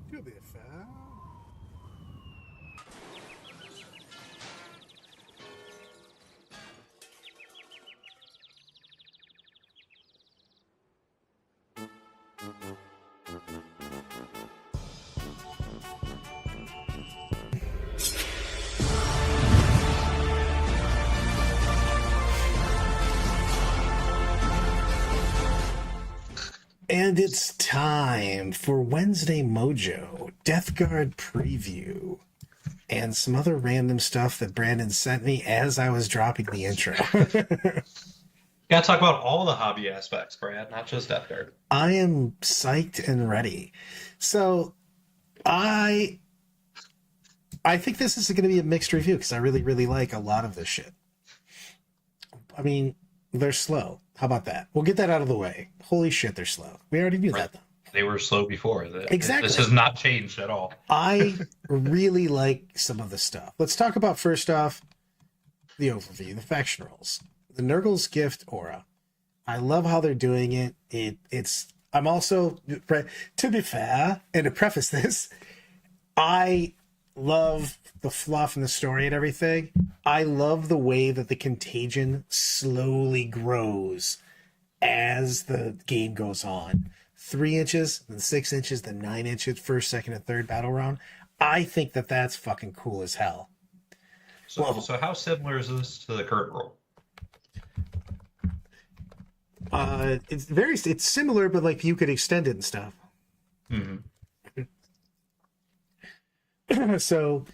Could be a foul. And it's time for Wednesday Mojo, Death Guard preview, and some other random stuff that Brandon sent me as I was dropping the intro. Gotta talk about all the hobby aspects, Brad, not just Death Guard. I am psyched and ready. So I think this is going to be a mixed review because I really, really like a lot of this shit. I mean, they're slow. How about that? We'll get that out of the way. Holy shit, they're slow. We already knew that, though. They were slow before. Exactly. This has not changed at all. I really like some of the stuff. Let's talk about, first off, the overview, the faction roles. The Nurgle's Gift Aura. I love how they're doing it. I'm also, to be fair, and to preface this, I love the fluff and the story and everything. I love the way that the contagion slowly grows as the game goes on. 3 inches, then 6 inches, then 9 inches, first, second, and third battle round. I think that that's fucking cool as hell. So how similar is this to the current rule? It's similar, but like you could extend it and stuff. Mm-hmm. So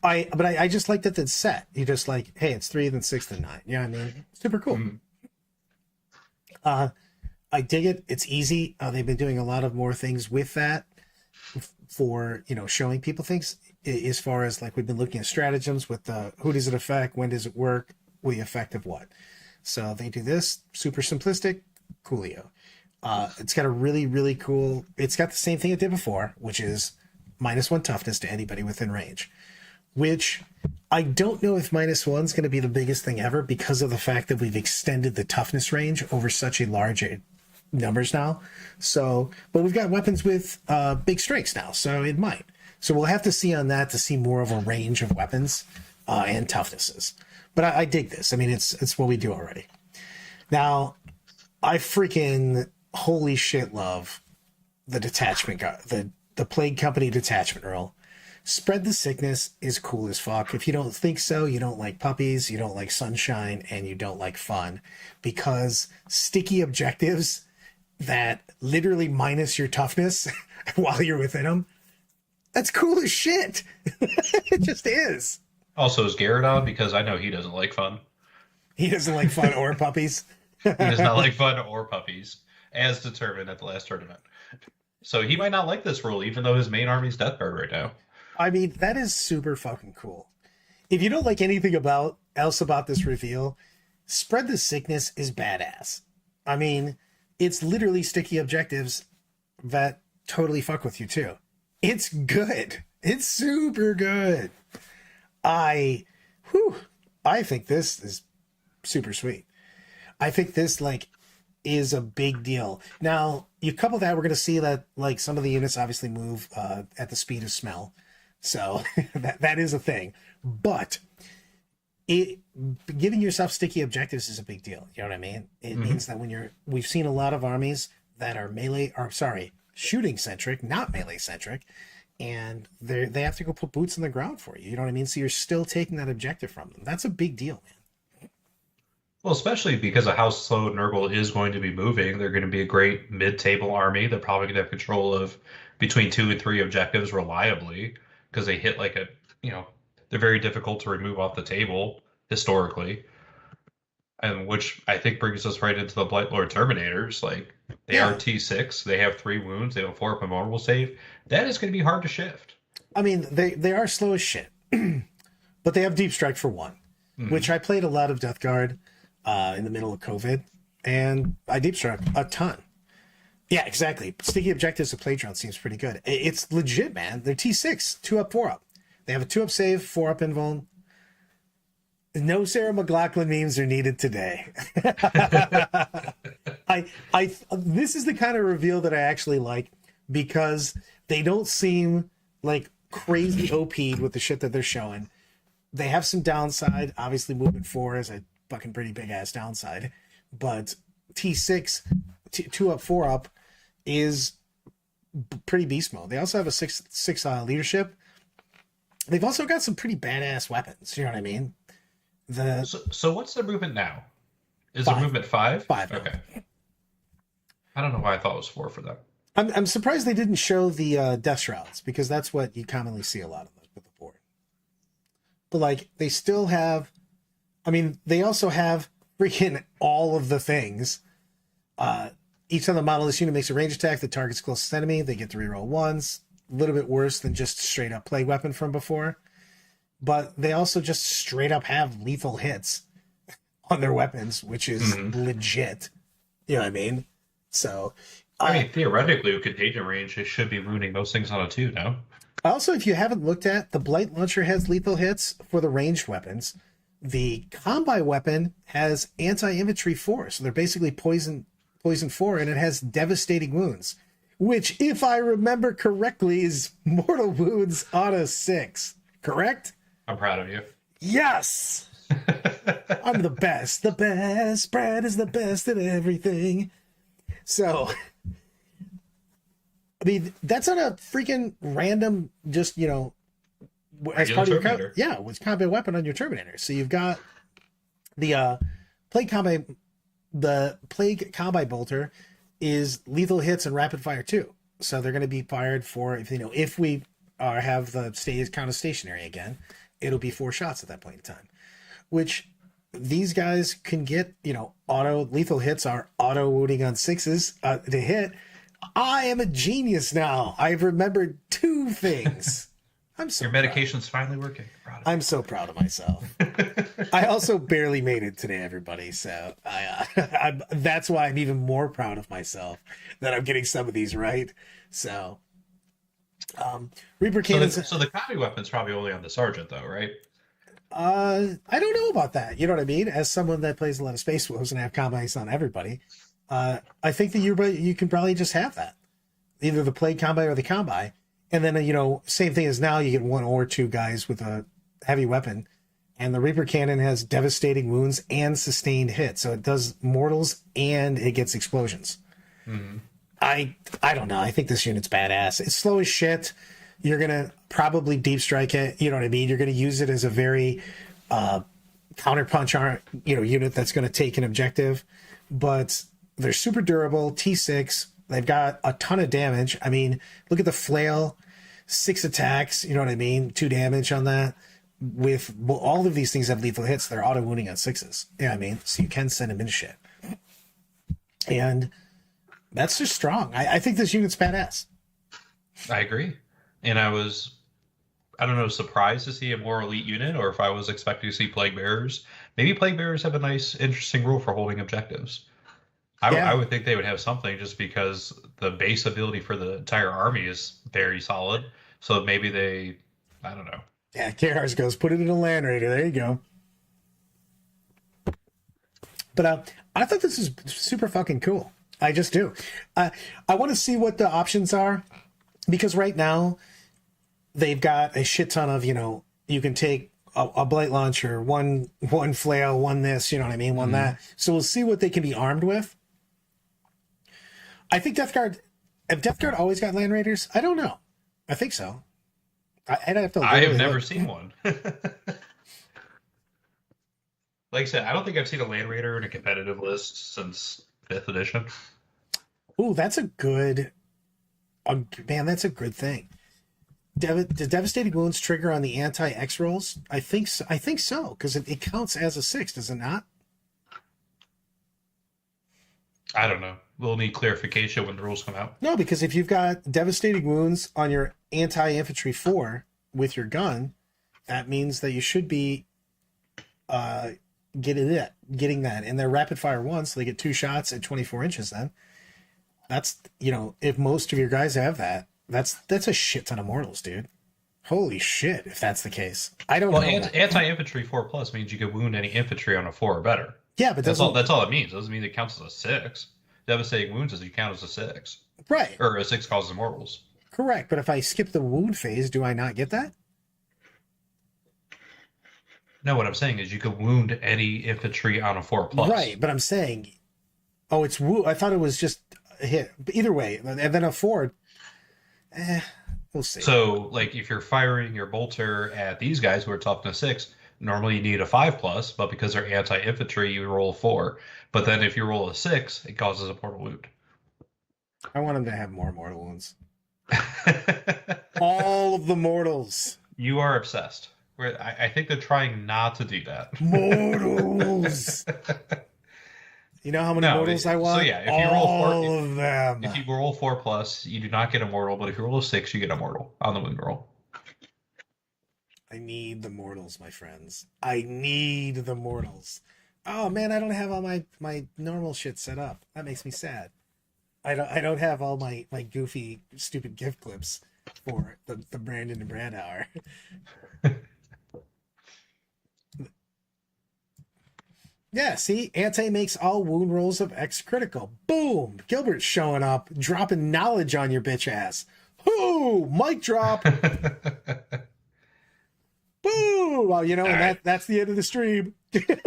I just like that it's set. You just like, hey, it's 3, then 6, then 9. You know what I mean? Super cool. Mm-hmm. I dig it. It's easy. They've been doing a lot of more things with that for, showing people things as far as like we've been looking at stratagems with who does it affect? When does it work? The effect of what? So they do this super simplistic, coolio. It's got a really, really cool, it's got the same thing it did before, which is -1 toughness to anybody within range, which I don't know if -1 is going to be the biggest thing ever because of the fact that we've extended the toughness range over such a large numbers now. So, but we've got weapons with big strengths now, so it might. So we'll have to see on that to see more of a range of weapons and toughnesses. But I dig this. I mean, it's what we do already. Now, I freaking holy shit love the detachment, the Plague Company detachment role. Spread the sickness is cool as fuck. If you don't think so, you don't like puppies, you don't like sunshine, and you don't like fun, because sticky objectives that literally minus your toughness while you're within them, that's cool as shit. It just is. Also, is Garrett on? Because I know he doesn't like fun. He doesn't like fun or puppies. He does not like fun or puppies, as determined at the last tournament. So he might not like this rule, even though his main army's Death Guard right now. I mean, that is super fucking cool. If you don't like anything else about this reveal, Spread the Sickness is badass. I mean, it's literally sticky objectives that totally fuck with you too. It's good. It's super good. I think this is super sweet. I think this is a big deal. Now, you couple that, we're going to see that some of the units obviously move at the speed of smell. So that is a thing. But giving yourself sticky objectives is a big deal. You know what I mean? It means that we've seen a lot of armies that are shooting centric, not melee centric. And they have to go put boots on the ground for you. You know what I mean? So you're still taking that objective from them. That's a big deal, man. Well, especially because a House Slow Nurgle is going to be moving. They're going to be a great mid-table army. They're probably going to have control of between 2 and 3 objectives reliably because they hit they're very difficult to remove off the table historically. And which I think brings us right into the Blightlord Terminators. They are T6. They have 3 wounds. They have a 4-up invulnerable save. That is going to be hard to shift. I mean, they are slow as shit. But they have Deep Strike for 1, which I played a lot of Death Guard in the middle of COVID. And I Deep Strike a ton. Yeah, exactly. Sticky objectives of Playground seems pretty good. It's legit, man. They're T6, 2-up, 4-up. They have a 2-up save, 4-up invuln. No Sarah McLachlan memes are needed today. This is the kind of reveal that I actually like because they don't seem like crazy OP'd with the shit that they're showing. They have some downside. Obviously, movement 4 is a fucking pretty big ass downside, but T6, 2-up, 4-up is pretty beast mode. They also have a 6 leadership. They've also got some pretty badass weapons. You know what I mean? So what's their movement now? Is 5. their movement 5? 5. Okay. I don't know why I thought it was 4 for them. I'm surprised they didn't show the death shrouds because that's what you commonly see a lot of with the board. But like they still have, I mean, they also have freaking all of the things. Each time the model of this unit makes a range attack that targets closest enemy, they get to reroll ones. A little bit worse than just straight up plague weapon from before. But they also just straight up have lethal hits on their weapons, which is legit. You know what I mean? So, I mean, theoretically, with contagion range, it should be ruining most things on a 2, no? also, if you haven't looked at, the Blight Launcher has lethal hits for the ranged weapons. The combi weapon has anti-infantry 4, so they're basically poison 4, and it has devastating wounds, which, if I remember correctly, is mortal wounds on a 6. Correct? I'm proud of you. Yes! I'm the best. The best. Brad is the best at everything. So, I mean, that's not a freaking random, just, you know, as part of your with combat weapon on your Terminator. So you've got the Plague Combi Bolter is lethal hits and rapid fire too. So they're going to be fired for, if we have the count as stationary again, it'll be 4 shots at that point in time, which these guys can get, auto lethal hits are auto wounding on 6s to hit. I am a genius now. I've remembered 2 things. I'm so Your medication's finally working. I'm so proud of myself. I also barely made it today, everybody. So that's why I'm even more proud of myself that I'm getting some of these right. So, Reaper Cannons. So the copy weapon's probably only on the Sergeant, though, right? I don't know about that. You know what I mean? As someone that plays a lot of Space Wolves and have combis on everybody, I think that you can probably just have that. Either the Plague Combi or the Combi. And then, same thing as now, you get 1 or 2 guys with a heavy weapon. And the Reaper Cannon has devastating wounds and sustained hits. So it does mortals and it gets explosions. Mm-hmm. I don't know. I think this unit's badass. It's slow as shit. You're going to probably deep strike it. You know what I mean? You're going to use it as a very counterpunch unit that's going to take an objective. But they're super durable. T6. They've got a ton of damage. I mean, look at the flail. 6 attacks, you know what I mean? 2 damage on that. With all of these things have lethal hits, they're auto wounding on 6s. You know what I mean? So you can send them into shit. And that's just strong. I think this unit's badass. I agree. And I don't know, surprised to see a more elite unit, or if I was expecting to see Plague Bearers. Maybe Plague Bearers have a nice, interesting rule for holding objectives. I would think they would have something just because the base ability for the entire army is very solid. So maybe I don't know. Yeah, KRs goes, put it in a Land Raider. There you go. But I thought this is super fucking cool. I just do. I want to see what the options are, because right now they've got a shit ton of, you can take a Blight Launcher, one flail, one this, you know what I mean? One that. So we'll see what they can be armed with. I think Death Guard always got Land Raiders? I don't know. I think so. I have never seen one. Like I said, I don't think I've seen a Land Raider in a competitive list since 5th edition. Ooh, that's a good... that's a good thing. Does Devastating Wounds trigger on the anti-X rolls? I think so, because it counts as a 6, does it not? I don't know. We'll need clarification when the rules come out. No, because if you've got Devastating Wounds on your anti-infantry 4 with your gun, that means that you should be getting that. And they're rapid fire 1, so they get 2 shots at 24 inches then. That's, if most of your guys have that, that's a shit ton of mortals, dude. Holy shit, if that's the case. I don't know. Anti-infantry 4+ means you can wound any infantry on a 4 or better. Yeah, but that's all it means. It doesn't mean it counts as a 6. Devastating Wounds as you count as a 6. Right. Or a 6 causes mortals. Correct. But if I skip the wound phase, do I not get that? No, what I'm saying is you can wound any infantry on a 4+. Right, but I'm saying, it's wound. I thought it was just a hit. But either way, and then a 4, we'll see. So, like, if you're firing your bolter at these guys who are toughness 6, normally you need a 5+, but because they're anti-infantry, you roll a 4. But then if you roll a 6, it causes a mortal wound. I want him to have more mortal wounds. All of the mortals. You are obsessed. I think they're trying not to do that. Mortals. You know how many mortals I want? So yeah, if you all of them. If you roll 4+, you do not get a mortal, but if you roll a 6, you get a mortal on the wound roll. I need the mortals, my friends. I need the mortals. Oh man, I don't have all my normal shit set up. That makes me sad. I don't have all my goofy, stupid gift clips for the Brandon and Brad hour. Yeah, see? Anti makes all wound rolls of X critical. Boom! Gilbert's showing up, dropping knowledge on your bitch ass. Whoo! Mic drop! Boom! Well, you know, and that's the end of the stream. It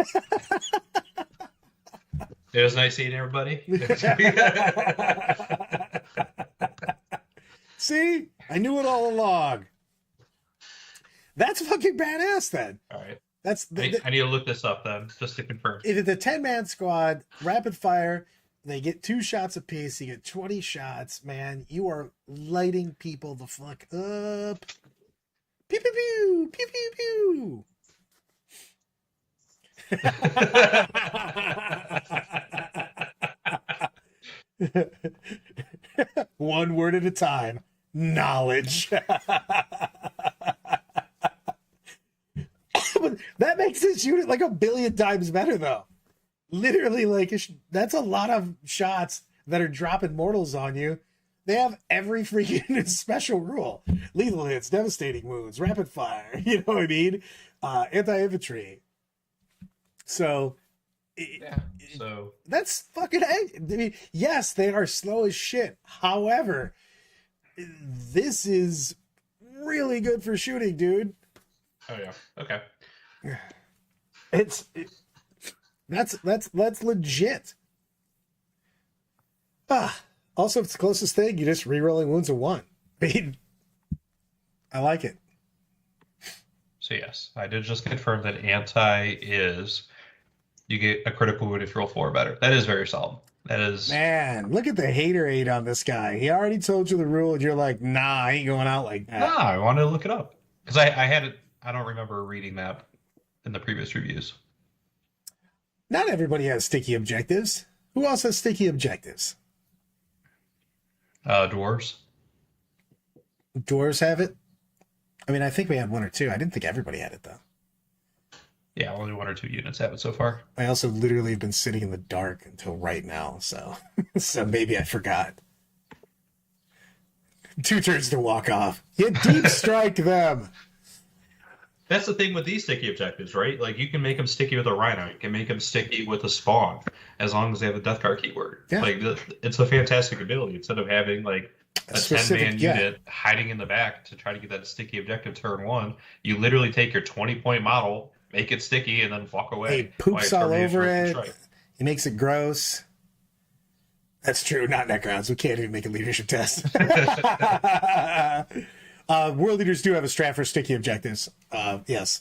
was nice seeing everybody. See? I knew it all along. That's fucking badass then. All right. I need to look this up then, just to confirm. If it's a 10-man squad, rapid fire, they get 2 shots apiece, you get 20 shots, man. You are lighting people the fuck up. Pew, pew, pew! Pew, pew, pew! One word at a time. Knowledge. That makes this unit like 1 billion times better, though. Literally, like, that's a lot of shots that are dropping mortals on you. They have every freaking special rule. Lethal hits, devastating wounds, rapid fire, you know what I mean? Anti-infantry. So, yeah, so that's fucking... I mean, yes, they are slow as shit. However, this is really good for shooting, dude. Oh, yeah. Okay. That's legit. Also, it's the closest thing. You're just re-rolling wounds of 1. I mean, I like it. So yes, I did just confirm that anti is you get a critical wound if you roll 4 or better. That is very solid. That is... Man, look at the haterade on this guy. He already told you the rule, and you're like, nah, I ain't going out like that. Nah, I wanted to look it up. Because I had it... I don't remember reading that in the previous reviews. Not everybody has sticky objectives. Who else has sticky objectives? Dwarves. Dwarves have it? I mean, I think we had 1 or 2. I didn't think everybody had it, though. Yeah, only 1 or 2 units have it so far. I also literally have been sitting in the dark until right now, so so maybe I forgot. 2 turns to walk off. You deep strike them. That's the thing with these sticky objectives, right? Like, you can make them sticky with a Rhino. You can make them sticky with a Spawn, as long as they have a Death Card keyword. Yeah. Like, it's a fantastic ability. Instead of having, like, a 10-man unit hiding in the back to try to get that sticky objective turn 1, you literally take your 20-point model, make it sticky, and then walk away. He poops all over it. He makes it gross. That's true. Not Necrons. We can't even make a leadership test. World leaders do have a strat for sticky objectives. Yes.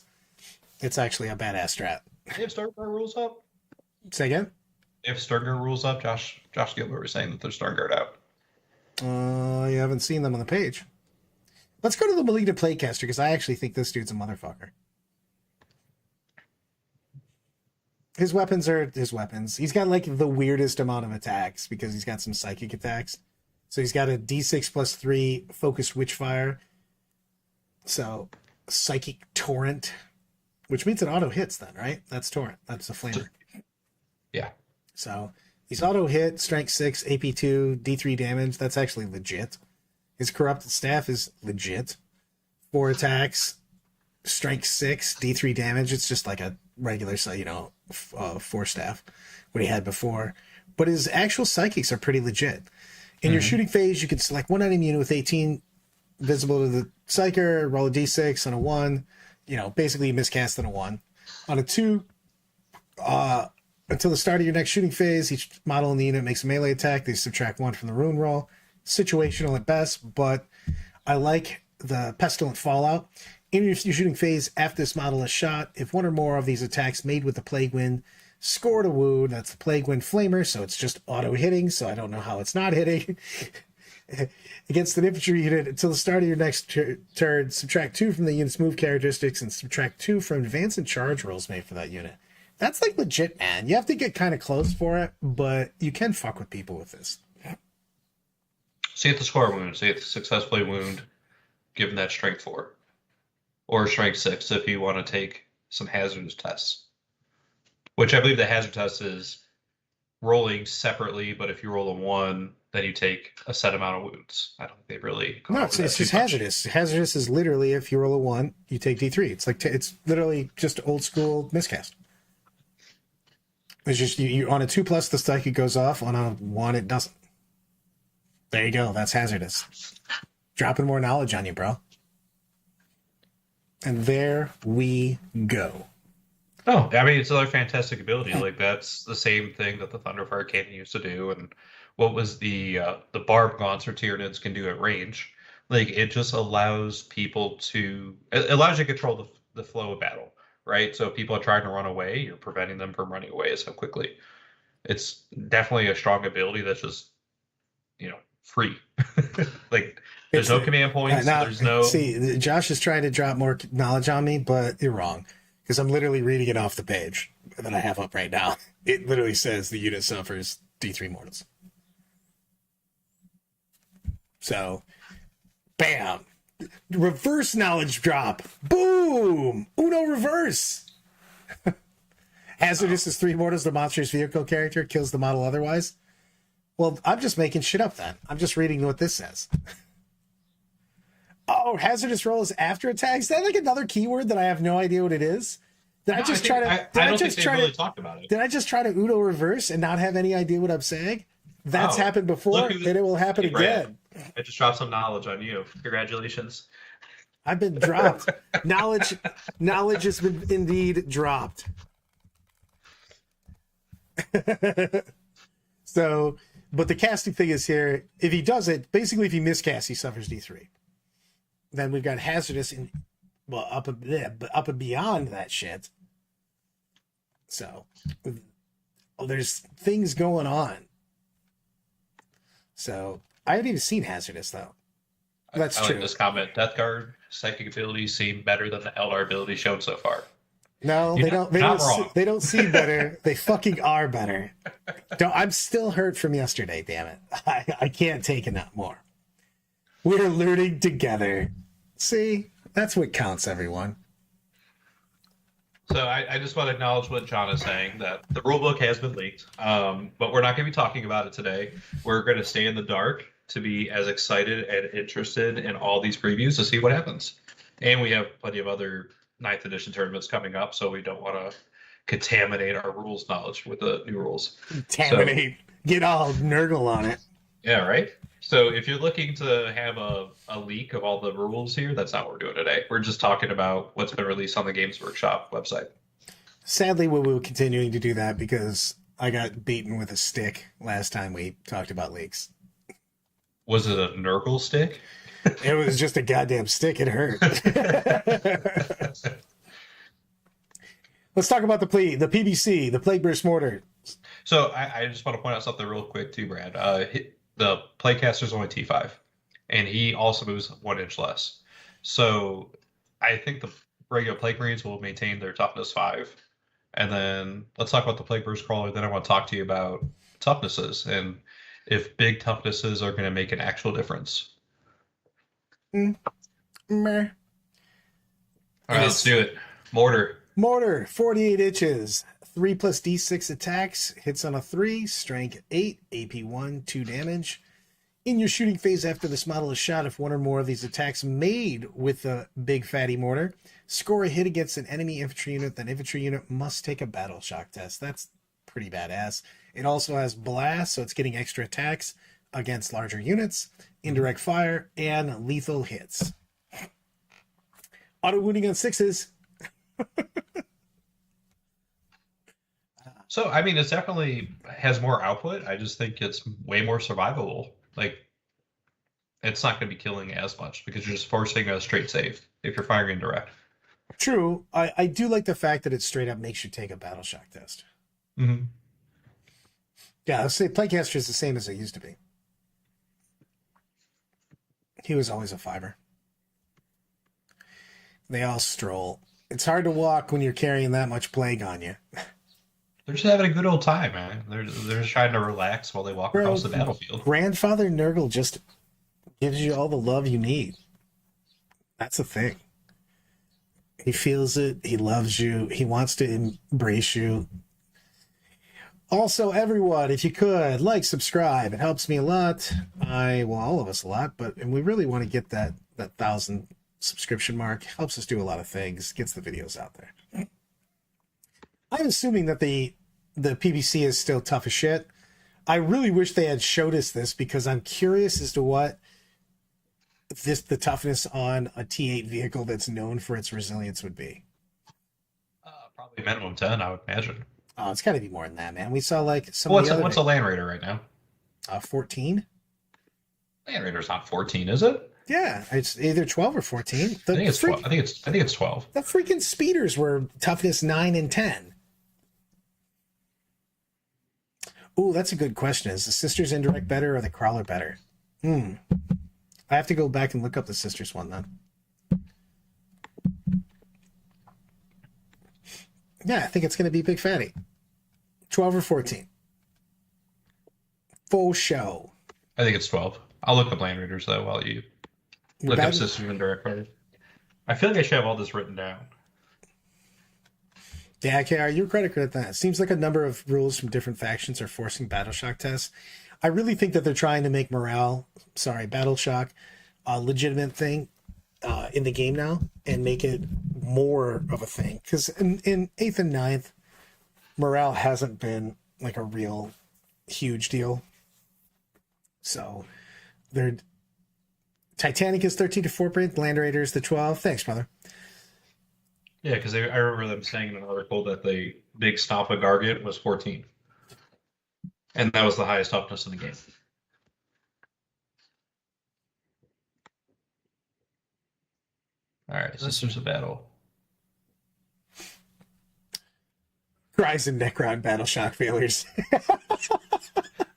It's actually a badass strat. They have Starguard rules up? Say again? They have Starguard rules up? Josh Gilbert was saying that there's Starguard out. You haven't seen them on the page. Let's go to the Malignant Plaguecaster, because I actually think this dude's a motherfucker. His weapons are his weapons. He's got, like, the weirdest amount of attacks, because he's got some psychic attacks. So he's got a D6 plus 3 focused Witchfire. So, Psychic Torrent, which means it auto hits then, right? That's Torrent. That's a flamer. Yeah. So, he's auto hit, Strength 6, AP 2, D3 damage. That's actually legit. His Corrupted Staff is legit. 4 attacks, Strength 6, D3 damage. It's just like a regular, 4 staff, what he had before. But his actual psychics are pretty legit. In your shooting phase, you can select one enemy unit with 18 visible to the Psyker, roll a d6 on a 1. Basically miscast on a 1. On a 2, until the start of your next shooting phase, each model in the unit makes a melee attack. They subtract 1 from the rune roll. Situational at best, but I like the Pestilent Fallout. In your shooting phase, after this model is shot, if 1 or more of these attacks made with the Plague Wind Score to wound. That's the Plague Wind Flamer, so it's just auto hitting. So I don't know how it's not hitting. Against an infantry unit until the start of your next turn, subtract 2 from the unit's move characteristics and subtract 2 from advance and charge rolls made for that unit. That's like legit, man. You have to get kind of close for it, but you can fuck with people with this. See if the score wound. See if successfully wound, given that strength 4. Or strength 6 if you want to take some hazardous tests. Which I believe the hazard test is rolling separately, but if you roll a 1, then you take a set amount of wounds. I don't think they really. No, it's just hazardous. Hazardous is literally if you roll a 1, you take D3. It's like it's literally just old school miscast. It's just you on a 2+, the strike it goes off. On a 1, it doesn't. There you go. That's hazardous. Dropping more knowledge on you, bro. And there we go. Oh, I mean, it's another fantastic ability. Like, that's the same thing that the Thunderfire Cannon used to do, and what was the Barb Gaunts or Tyranids can do at range. Like, it just allows people to... It allows you to control the flow of battle, right? So if people are trying to run away, you're preventing them from running away so quickly. It's definitely a strong ability that's just, free. Like, there's no command points, there's no... See, Josh is trying to drop more knowledge on me, but you're wrong. Because I'm literally reading it off the page that I have up right now. It literally says the unit suffers D3 mortals. So, bam. Reverse knowledge drop. Boom. Uno reverse. Hazardous is 3 mortals. The monster's vehicle character kills the model otherwise. Well, I'm just making shit up then. I'm just reading what this says. Oh, hazardous roll is after attack. Is that like another keyword that I have no idea what it is? Did I just try to? I don't think they really talked about it. Did I just try to Uno reverse and not have any idea what I'm saying? That's happened before, and it will happen again. I just dropped some knowledge on you. Congratulations. I've been dropped. Knowledge has been indeed dropped. So, but the casting thing is here. If he does it, basically, if he miscasts, he suffers D3. Then we've got hazardous up and beyond that shit. So there's things going on. So I haven't even seen hazardous though. That's true. Like this comment. Death Guard psychic abilities seem better than the Eldar ability shown so far. No, they don't. They don't seem better. They fucking are better. I'm still hurt from yesterday. Damn it! I can't take it no more. We're learning together. See, that's what counts, everyone. So I just want to acknowledge what John is saying, that the rulebook has been leaked, but we're not going to be talking about it today. We're going to stay in the dark to be as excited and interested in all these previews to see what happens. And we have plenty of other 9th edition tournaments coming up, so we don't want to contaminate our rules knowledge with the new rules. Contaminate. Get all Nurgle on it. Yeah, right? So if you're looking to have a leak of all the rules here, that's not what we're doing today. We're just talking about what's been released on the Games Workshop website. Sadly, we will be continuing to do that because I got beaten with a stick last time we talked about leaks. Was it a Nurgle stick? It was just a goddamn stick. It hurt. Let's talk about the PBC, the Plagueburst Mortar. So I just want to point out something real quick too, Brad. The Plaguecaster is only T5, and he also moves 1 inch less. So I think the regular Plague Marines will maintain their toughness 5. And then let's talk about the Plagueburst Crawler. Then I want to talk to you about toughnesses and if big toughnesses are going to make an actual difference. Meh. All right, let's do it. Mortar, 48 inches. 3 plus D6 attacks, hits on a 3, strength 8, AP 1, 2 damage. In your shooting phase after this model is shot, if one or more of these attacks made with the big fatty mortar score a hit against an enemy infantry unit, that infantry unit must take a battle shock test. That's pretty badass. It also has blast, so it's getting extra attacks against larger units, indirect fire, and lethal hits. Auto wounding on 6s. So, I mean, it definitely has more output. I just think it's way more survivable. Like, it's not going to be killing as much because you're just forcing a straight save if you're firing indirect. True. I do like the fact that it straight up makes you take a battle shock test. Mm-hmm. Yeah, let's say Plaguecaster is the same as it used to be. He was always a fiber. They all stroll. It's hard to walk when you're carrying that much plague on you. They're just having a good old time, man. They're just trying to relax while they walk Bro, across the battlefield. Grandfather Nurgle just gives you all the love you need. That's the thing. He feels it. He loves you. He wants to embrace you. Also, everyone, if you could, like, subscribe. It helps me a lot. All of us a lot, and we really want to get that 1,000 subscription mark. Helps us do a lot of things. Gets the videos out there. I'm assuming that the PVC is still tough as shit. I really wish they had showed us this because I'm curious as to what the toughness on a T8 vehicle that's known for its resilience would be. Probably minimum 10, I would imagine. Oh, it's got to be more than that, man. We saw like some. What's a Land Raider right now? 14. Land Raider's not 14, is it? Yeah, it's either 12 or 14. I think it's 12. I think it's 12. The freaking speeders were toughness 9 and 10. Ooh, that's a good question. Is the Sisters Indirect better or the Crawler better? I have to go back and look up the Sisters one then. Yeah, I think it's going to be Big Fatty. 12 or 14. Full show. I think it's 12. I'll look up Land Raiders, though, while you look up System Indirect Card. I feel like I should have all this written down. Yeah, KR, you're credit at that. It seems like a number of rules from different factions are forcing Battle Shock tests. I really think that they're trying to make Battle Shock a legitimate thing in the game now and make it more of a thing. Because in 8th and 9th, morale hasn't been like a real huge deal. So Titanic is 13 to 4 print, Land Raiders the 12. Thanks, brother. Yeah, because I remember them saying in an article that the big Stomp of Gargant was 14. And that was the highest toughness in the game. All right, Sisters of Battle. Cries and Necron Battle Shock failures.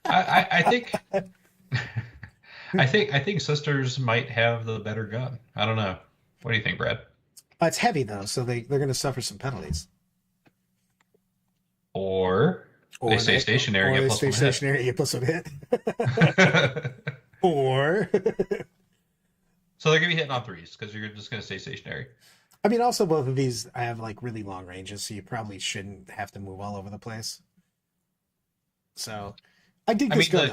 I think I think Sisters might have the better gun. I don't know. What do you think, Brad? It's heavy though, so they're going to suffer some penalties. Or they stay stationary. Or they stay stationary. Get plus one hit. Or so they're going to be hitting on 3s because you're just going to stay stationary. I mean, also both of these I have like really long ranges, so you probably shouldn't have to move all over the place. So I dig this gun.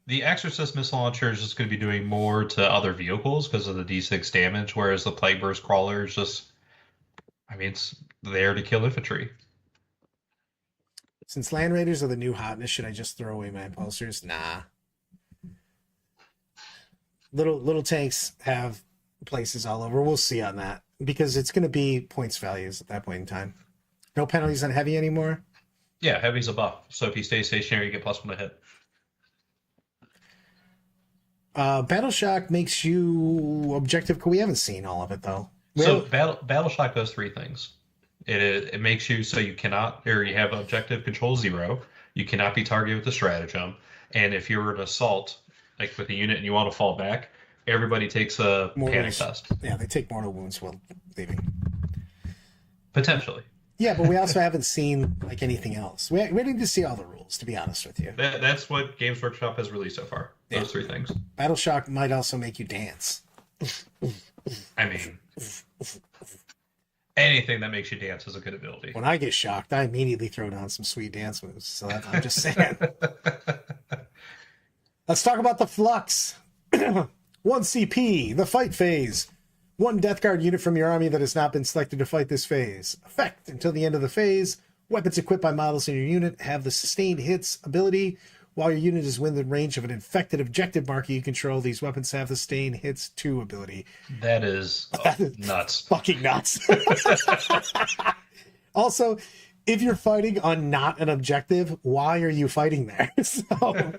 The Exorcist missile launcher is just going to be doing more to other vehicles because of the D6 damage, whereas the Plagueburst Crawler is just, it's there to kill infantry. Since Land Raiders are the new hotness, should I just throw away my impulsors? Nah. Little tanks have places all over. We'll see on that because it's going to be points values at that point in time. No penalties on heavy anymore? Yeah, heavy's a buff. So if you stay stationary, you get plus 1 to hit. Battle Shock makes you objective. We haven't seen all of it though. Battle Shock does 3 things. It makes you so you cannot, or you have objective control 0. You cannot be targeted with the stratagem, and if you're an assault, like with a unit, and you want to fall back, everybody takes a panic test. Yeah, they take mortal wounds while leaving. Potentially. Yeah, but we also haven't seen like anything else. We need to see all the rules, to be honest with you. That's what Games Workshop has released so far. Those 3 things. Battle Shock might also make you dance. Anything that makes you dance is a good ability. When I get shocked, I immediately throw down some sweet dance moves. So I'm just saying. Let's talk about the Flux. 1 CP, the fight phase. 1 Death Guard unit from your army that has not been selected to fight this phase. Effect until the end of the phase. Weapons equipped by models in your unit have the sustained hits ability. While your unit is within range of an infected objective marker you control, these weapons have the sustained hits 2 ability. That is nuts. Fucking nuts. Also, if you're fighting on not an objective, why are you fighting there? So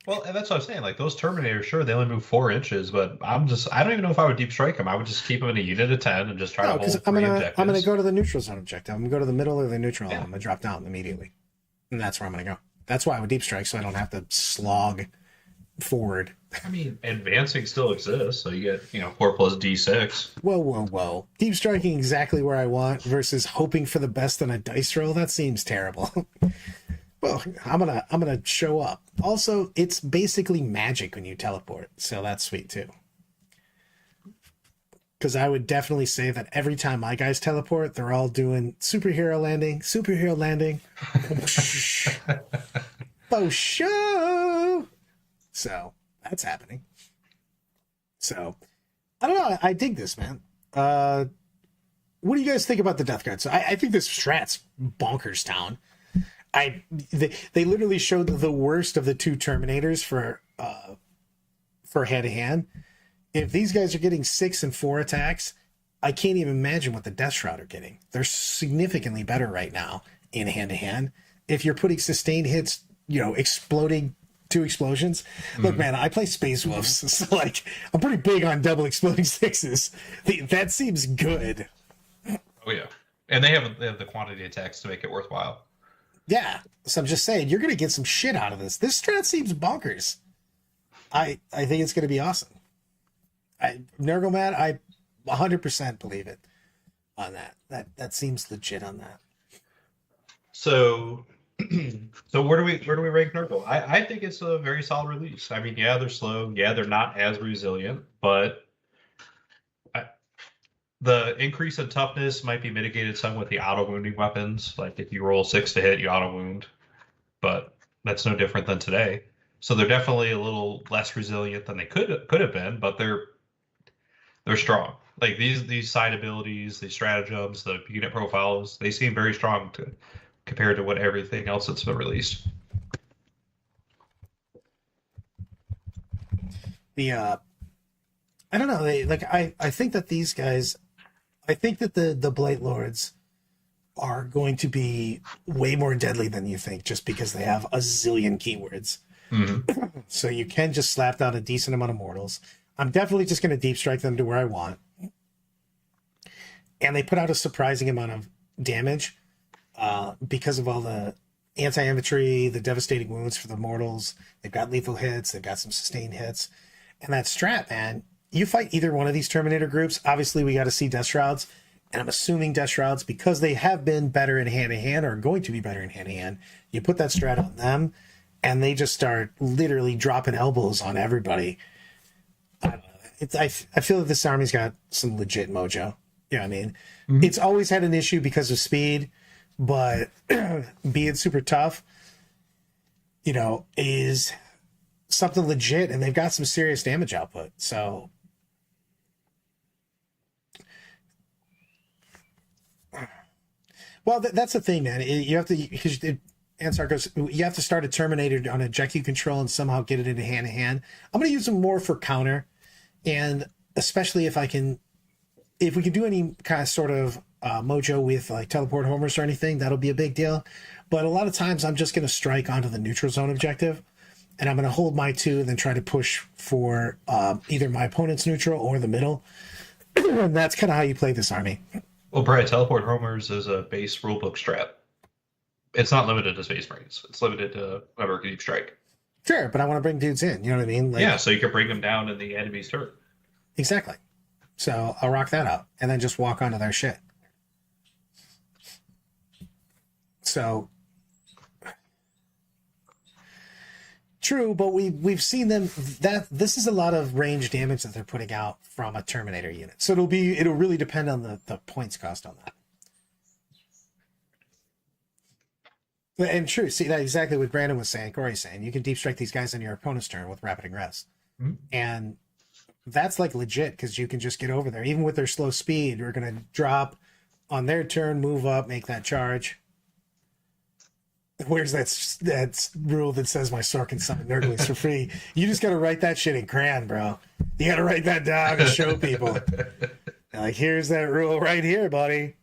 Well, and that's what I'm saying. Like those Terminators, sure, they only move 4 inches, but I don't even know if I would deep strike them. I would just keep them in a unit of 10 and just try to No, because hold three I'm gonna objectives. go to the neutral zone objective. I'm gonna go to the middle of the neutral, and Yeah. I'm gonna drop down immediately, and that's where I'm gonna go. That's why I would deep strike, so I don't have to slog forward. I mean, advancing still exists, so you get, 4 plus D6. Whoa, whoa, whoa! Deep striking exactly where I want versus hoping for the best on a dice roll. That seems terrible. Well, I'm gonna show up. Also, it's basically magic when you teleport, so that's sweet too. Because I would definitely say that every time my guys teleport, they're all doing superhero landing, superhero landing. Oh, show! So that's happening. So I don't know. I dig this, man. What do you guys think about the Death Guard? So I think this strat's bonkers town. They literally showed the worst of the two Terminators for hand to hand. If these guys are getting 6 and 4 attacks, I can't even imagine what the Death Shroud are getting. They're significantly better right now in hand to hand. If you're putting sustained hits, exploding 2 explosions. Look, man, I play Space Wolves, so like I'm pretty big on double exploding 6s. That seems good. Oh yeah, and they have the quantity attacks to make it worthwhile. Yeah, so I'm just saying you're gonna get some shit out of this. This strat seems bonkers. I think it's gonna be awesome. Nergalman, I 100% believe it on that. That seems legit on that. So, so where do we rank Nurgle? I think it's a very solid release. I mean, yeah, they're slow. Yeah, they're not as resilient, but the increase in toughness might be mitigated some with the auto wounding weapons. Like if you roll 6 to hit, you auto wound, but that's no different than today. So they're definitely a little less resilient than they could have been, but they're strong. Like these side abilities, these stratagems, the unit profiles, they seem very strong compared to what everything else that's been released. I don't know. I think that these guys, I think that the Blightlords are going to be way more deadly than you think, just because they have a zillion keywords. Mm-hmm. So you can just slap down a decent amount of mortals. I'm definitely just going to deep strike them to where I want. And they put out a surprising amount of damage because of all the anti-infantry, the devastating wounds for the mortals. They've got lethal hits. They've got some sustained hits. And that strat, man, you fight either one of these Terminator groups. Obviously, we got to see Death Shrouds. And I'm assuming Death Shrouds, because they have been better in hand-to-hand or are going to be better in hand-to-hand, you put that strat on them, and they just start literally dropping elbows on everybody. I feel that this army's got some legit mojo. You know what I mean? Mm-hmm. It's always had an issue because of speed, but being super tough, is something legit, and they've got some serious damage output. So, well, that's the thing, man. You have to, because Ansar goes, you have to start a Terminator on a Jeku control and somehow get it into hand to hand. I'm going to use them more for counter. And especially if we can do any kind of sort of mojo with like teleport homers or anything, that'll be a big deal. But a lot of times I'm just going to strike onto the neutral zone objective, and I'm going to hold my 2 and then try to push for either my opponent's neutral or the middle. And that's kind of how you play this army. Well, Brad, teleport homers is a base rulebook strat. It's not limited to Space Marines. It's limited to whoever can deep strike. Sure, but I want to bring dudes in. You know what I mean? Like, yeah, so you can bring them down in the enemy's turn. Exactly. So I'll rock that out and then just walk onto their shit. So true, but we've seen them that this is a lot of range damage that they're putting out from a Terminator unit. So it'll really depend on the points cost on that. And true, see that exactly what Brandon was saying, Corey's saying. You can deep strike these guys on your opponent's turn with rapid ingress. Mm-hmm. And that's like legit because you can just get over there. Even with their slow speed, we're going to drop on their turn, move up, make that charge. Where's that rule that says my Sork can summon Nurglings for free? You just got to write that shit in crayon, bro. You got to write that down and show people. Like, here's that rule right here, buddy.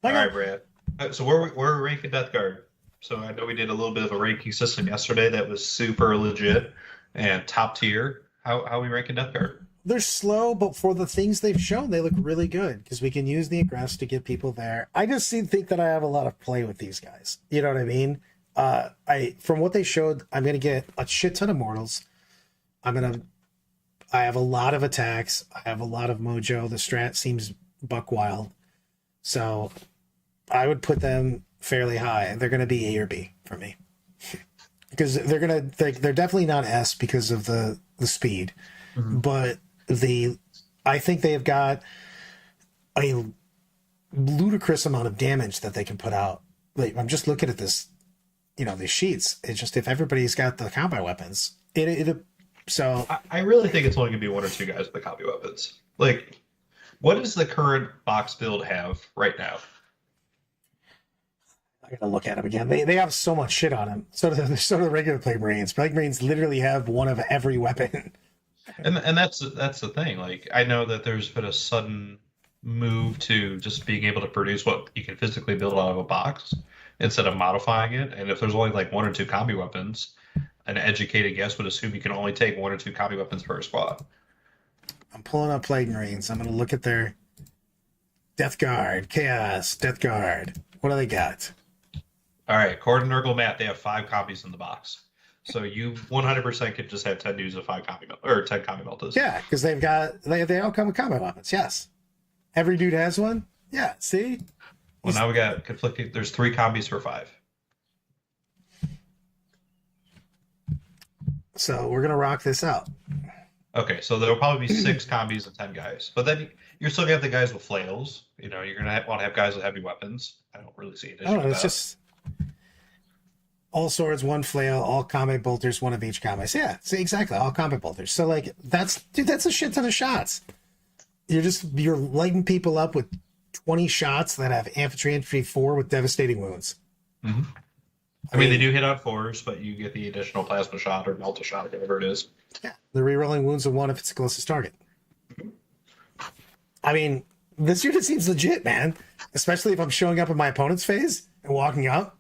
All right, Brad. So where are we ranking Death Guard? So I know we did a little bit of a ranking system yesterday that was super legit and top tier. How we ranking Death Guard? They're slow, but for the things they've shown, they look really good because we can use the aggress to get people there. I just think that I have a lot of play with these guys. You know what I mean? From what they showed, I'm gonna get a shit ton of mortals. I have a lot of attacks. I have a lot of mojo. The strat seems buck wild, so I would put them fairly high. They're gonna be A or B for me because they're definitely not S because of the speed, but I think they have got a ludicrous amount of damage that they can put out. Like I'm just looking at this, these sheets. It's just if everybody's got the combat weapons, so I really think it's only going to be one or two guys with the copy weapons. Like, what does the current box build have right now? I gotta look at them again. They have so much shit on them. So do the regular Plague Marines. Plague Marines literally have one of every weapon. And that's the thing. Like, I know that there's been a sudden move to just being able to produce what you can physically build out of a box instead of modifying it. And if there's only like one or two combi weapons, an educated guess would assume you can only take one or two combi weapons per squad. I'm pulling up Plague Marines. I'm gonna look at their Death Guard, Chaos, Death Guard. What do they got? All right, according to Nurgle Matt, they have 5 copies in the box. So you 100% could just have 10 dudes with 5 copy or 10 copy meltas. Yeah, because they all come with combat weapons. Yes, every dude has one. Yeah, see. Well, now we got conflicting. There's 3 copies for 5. So we're gonna rock this out. Okay, so there'll probably be 6 copies and 10 guys, but then you're still gonna have the guys with flails. You're gonna want to have guys with heavy weapons. I don't really see an issue. It's just all swords, one flail, all combat bolters, one of each combat. Yeah, see, exactly, all combat bolters. So like that's a shit ton of shots. You're lighting people up with 20 shots that have infantry 4 with devastating wounds. Mm-hmm. I mean, they do hit on 4s, but you get the additional plasma shot or melta shot, whatever it is. Yeah, they're rerolling wounds of 1 if it's the closest target. I mean, this unit seems legit, man. Especially if I'm showing up in my opponent's phase and walking up,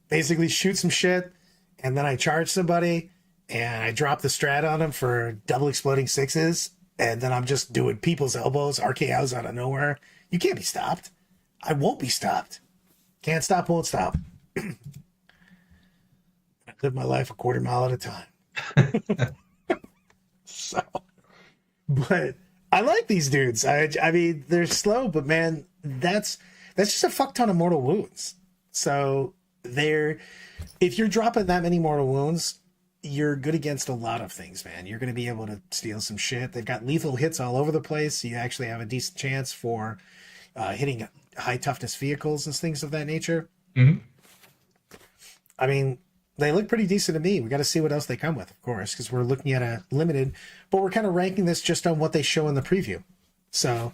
basically shoot some shit, and then I charge somebody, and I drop the strat on them for double exploding 6s, and then I'm just doing people's elbows, RKOs out of nowhere. You can't be stopped. I won't be stopped. Can't stop, won't stop. I live my life a quarter mile at a time. So, but I like these dudes. I mean, they're slow, but man, that's just a fuck ton of mortal wounds. So if you're dropping that many mortal wounds, you're good against a lot of things, man. You're going to be able to steal some shit. They've got lethal hits all over the place. So you actually have a decent chance for hitting high toughness vehicles and things of that nature. Mm-hmm. I mean, they look pretty decent to me. We got to see what else they come with, of course, because we're looking at a limited, but we're kind of ranking this just on what they show in the preview. So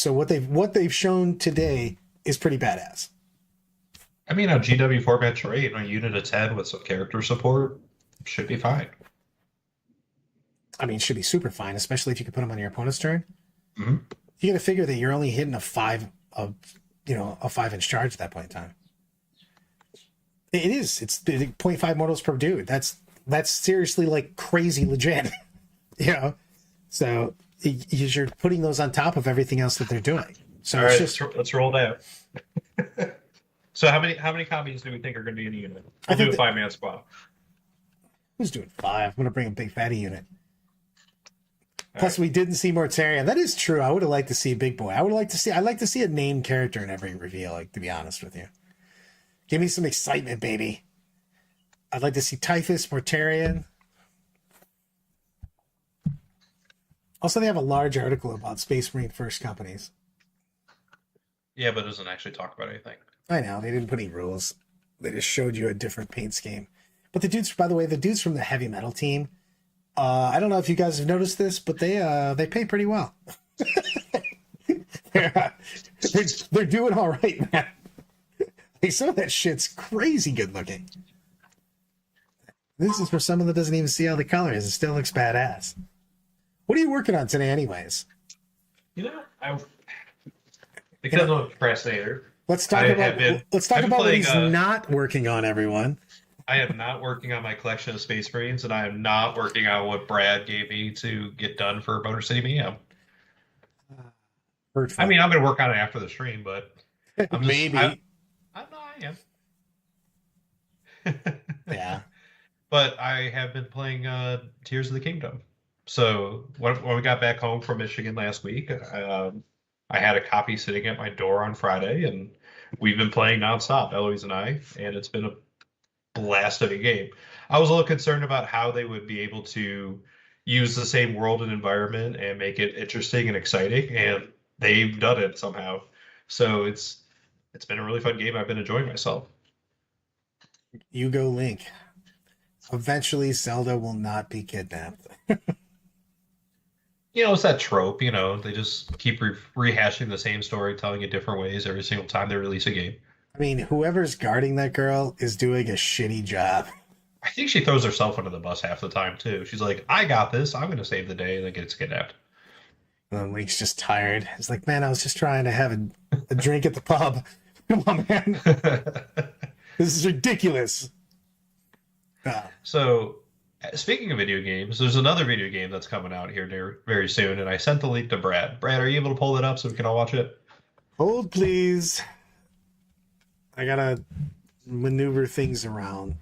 what they've shown today is pretty badass. I mean, a GW format trait and a unit of 10 with some character support should be fine. I mean, should be super fine, especially if you can put them on your opponent's turn. Mm-hmm. You got to figure that you're only hitting a 5-inch charge at that point in time. It is. It's 0.5 mortals per dude. That's seriously like crazy legit. So you're putting those on top of everything else that they're doing. So all it's right, just, let's roll down. So how many copies do we think are going to be in a unit? We'll do a 5-man squad. Who's doing 5? I'm going to bring a big fatty unit. Plus, we didn't see Mortarion. That is true. I would have liked to see Big Boy. I'd like to see a named character in every reveal, like, to be honest with you. Give me some excitement, baby. I'd like to see Typhus, Mortarion. Also, they have a large article about Space Marine First companies. Yeah, but it doesn't actually talk about anything. I know. They didn't put any rules. They just showed you a different paint scheme. But the dudes from the heavy metal team, I don't know if you guys have noticed this, but they pay pretty well. they're doing all right, man. Like, some of that shit's crazy good looking. This is for someone that doesn't even see all the colors. It still looks badass. What are you working on today, anyways? Because I'm a procrastinator, Let's talk about what playing. he's not working on, everyone. I am not working on my collection of Space Marines, and I am not working on what Brad gave me to get done for Motor City Mayhem. Hurtful. I mean, I'm going to work on it after the stream, but I'm just, Maybe. I am. Yeah. But I have been playing Tears of the Kingdom. So when we got back home from Michigan last week, I had a copy sitting at my door on Friday, and we've been playing nonstop, Eloise and I, and it's been a blast of a game. I was a little concerned about how they would be able to use the same world and environment and make it interesting and exciting, and they've done it somehow. So it's been a really fun game. I've been enjoying myself. You go, Link. Eventually, Zelda will not be kidnapped. It's that trope, they just keep rehashing the same story, telling it different ways every single time they release a game. I mean, whoever's guarding that girl is doing a shitty job. I think she throws herself under the bus half the time, too. She's like, I got this. I'm going to save the day, and then gets kidnapped. And Link's just tired. He's like, man, I was just trying to have a drink at the pub. Come on, man. This is ridiculous. So, speaking of video games, there's another video game that's coming out here very soon, and I sent the link to Brad. Brad, are you able to pull it up so we can all watch it? Hold, please. I gotta maneuver things around.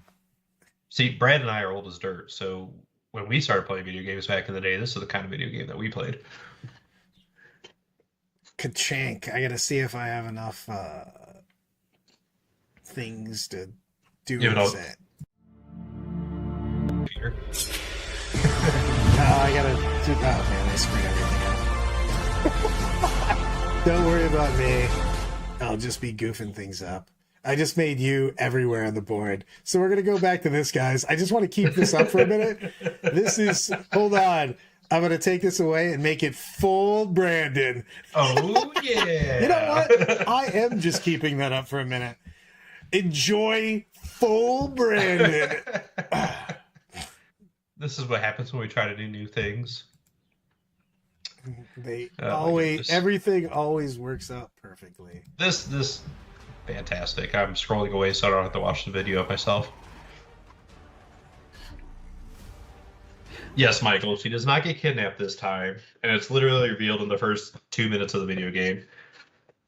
See, Brad and I are old as dirt, so when we started playing video games back in the day, this is the kind of video game that we played. Ka-chank. I gotta see if I have enough things to do with it. I gotta do. Oh man, I screwed everything up. Don't worry about me. I'll just be goofing things up. I just made you everywhere on the board. So we're gonna go back to this, guys. I just want to keep this up for a minute. Hold on. I'm gonna take this away and make it full Brandon. Oh yeah. You know what? I am just keeping that up for a minute. Enjoy full Brandon. This is what happens when we try to do new things. Everything always works out perfectly. This fantastic. I'm scrolling away so I don't have to watch the video of myself. Yes, Michael, she does not get kidnapped this time, and it's literally revealed in the first 2 minutes of the video game.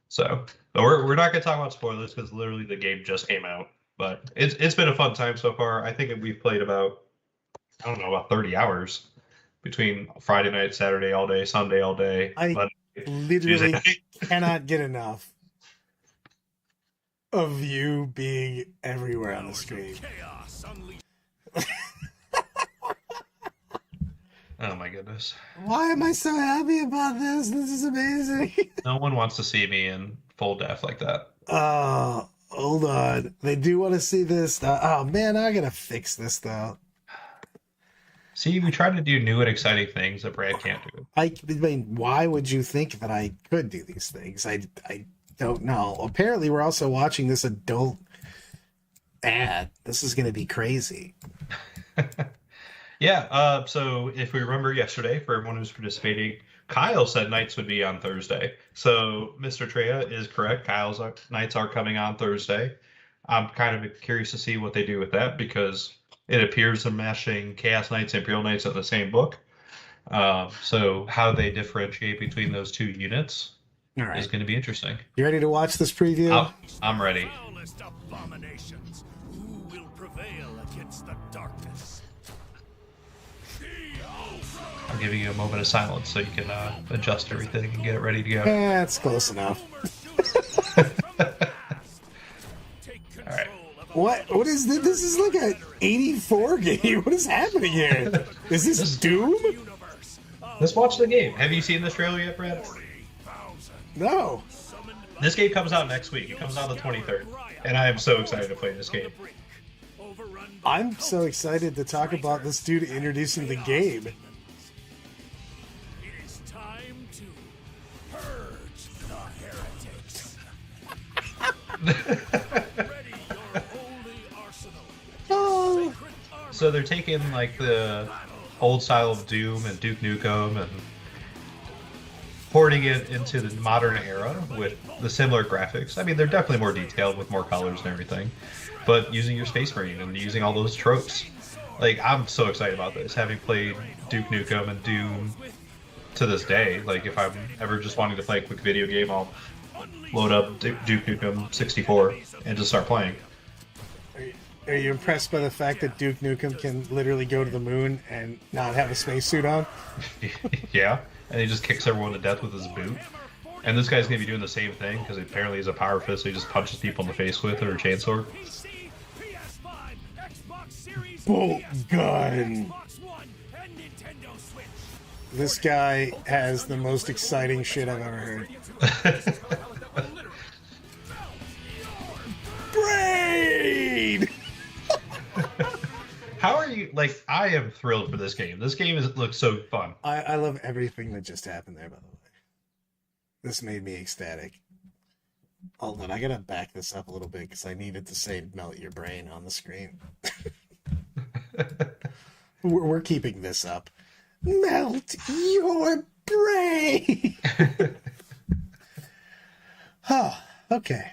So, but we're not going to talk about spoilers because literally the game just came out. But it's been a fun time so far. I think we've played about 30 hours between Friday night, Saturday all day, Sunday all day. I literally cannot get enough of you being everywhere on the screen. Oh my goodness. Why am I so happy about this? This is amazing. No one wants to see me in full death like that. Oh, hold on. They do want to see this. Oh man, I gotta fix this though. See, we try to do new and exciting things that Brad can't do. I mean, why would you think that I could do these things? I don't know. Apparently, we're also watching this adult ad. This is going to be crazy. Yeah, so if we remember yesterday, for everyone who's participating, Kyle said nights would be on Thursday. So Mr. Treya is correct. Kyle's nights are coming on Thursday. I'm kind of curious to see what they do with that because it appears they're mashing Chaos Knights and Imperial Knights in the same book. So how they differentiate between those two units is going to be interesting. You ready to watch this preview? I'm ready. Who will prevail against the darkness? I'm giving you a moment of silence so you can adjust everything and get it ready to go. That's close enough. All right. What is this? This is like an 84 game. What is happening here? Is this Doom? Let's watch the game. Have you seen this trailer yet, Brad? No. This game comes out next week. It comes out on the 23rd. And I am so excited to play this game. I'm so excited to talk about this dude introducing the game. It is time to purge the heretics. Ready your holy arsenal. Oh. So they're taking like the old style of Doom and Duke Nukem and porting it into the modern era with the similar graphics. I mean, they're definitely more detailed with more colors and everything, but using your Space Marine and using all those tropes. Like, I'm so excited about this, having played Duke Nukem and Doom to this day. Like, if I'm ever just wanting to play a quick video game, I'll load up Duke Nukem 64 and just start playing. Are you impressed by the fact that Duke Nukem can literally go to the moon and not have a spacesuit on? Yeah, and he just kicks everyone to death with his boot. And this guy's gonna be doing the same thing because apparently he's a power fist, so he just punches people in the face with it or a chainsaw. Bolt gun. This guy has the most exciting shit I've ever heard. Braid! How are you? Like, I am thrilled for this game. This game looks so fun. I love everything that just happened there, by the way. This made me ecstatic. Hold on, I gotta back this up a little bit because I needed to say melt your brain on the screen. We're keeping this up. Melt your brain! Oh, okay.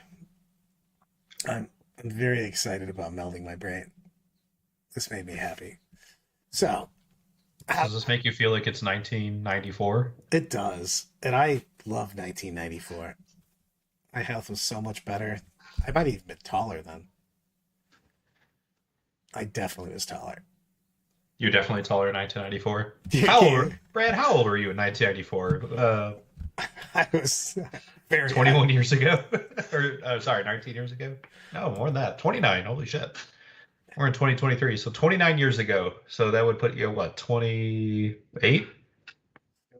I'm very excited about melting my brain. This made me happy. So, Does this make you feel like it's 1994? it does. And I love 1994. My health was so much better. I might have even been taller then. I definitely was taller. You're definitely taller in 1994. Yeah. How old, Brad? How old were you in 1994? I was very 21 years ago, or sorry, 19 years ago. No, more than that. 29. Holy shit. We're in 2023, so 29 years ago. So that would put you at what, 28?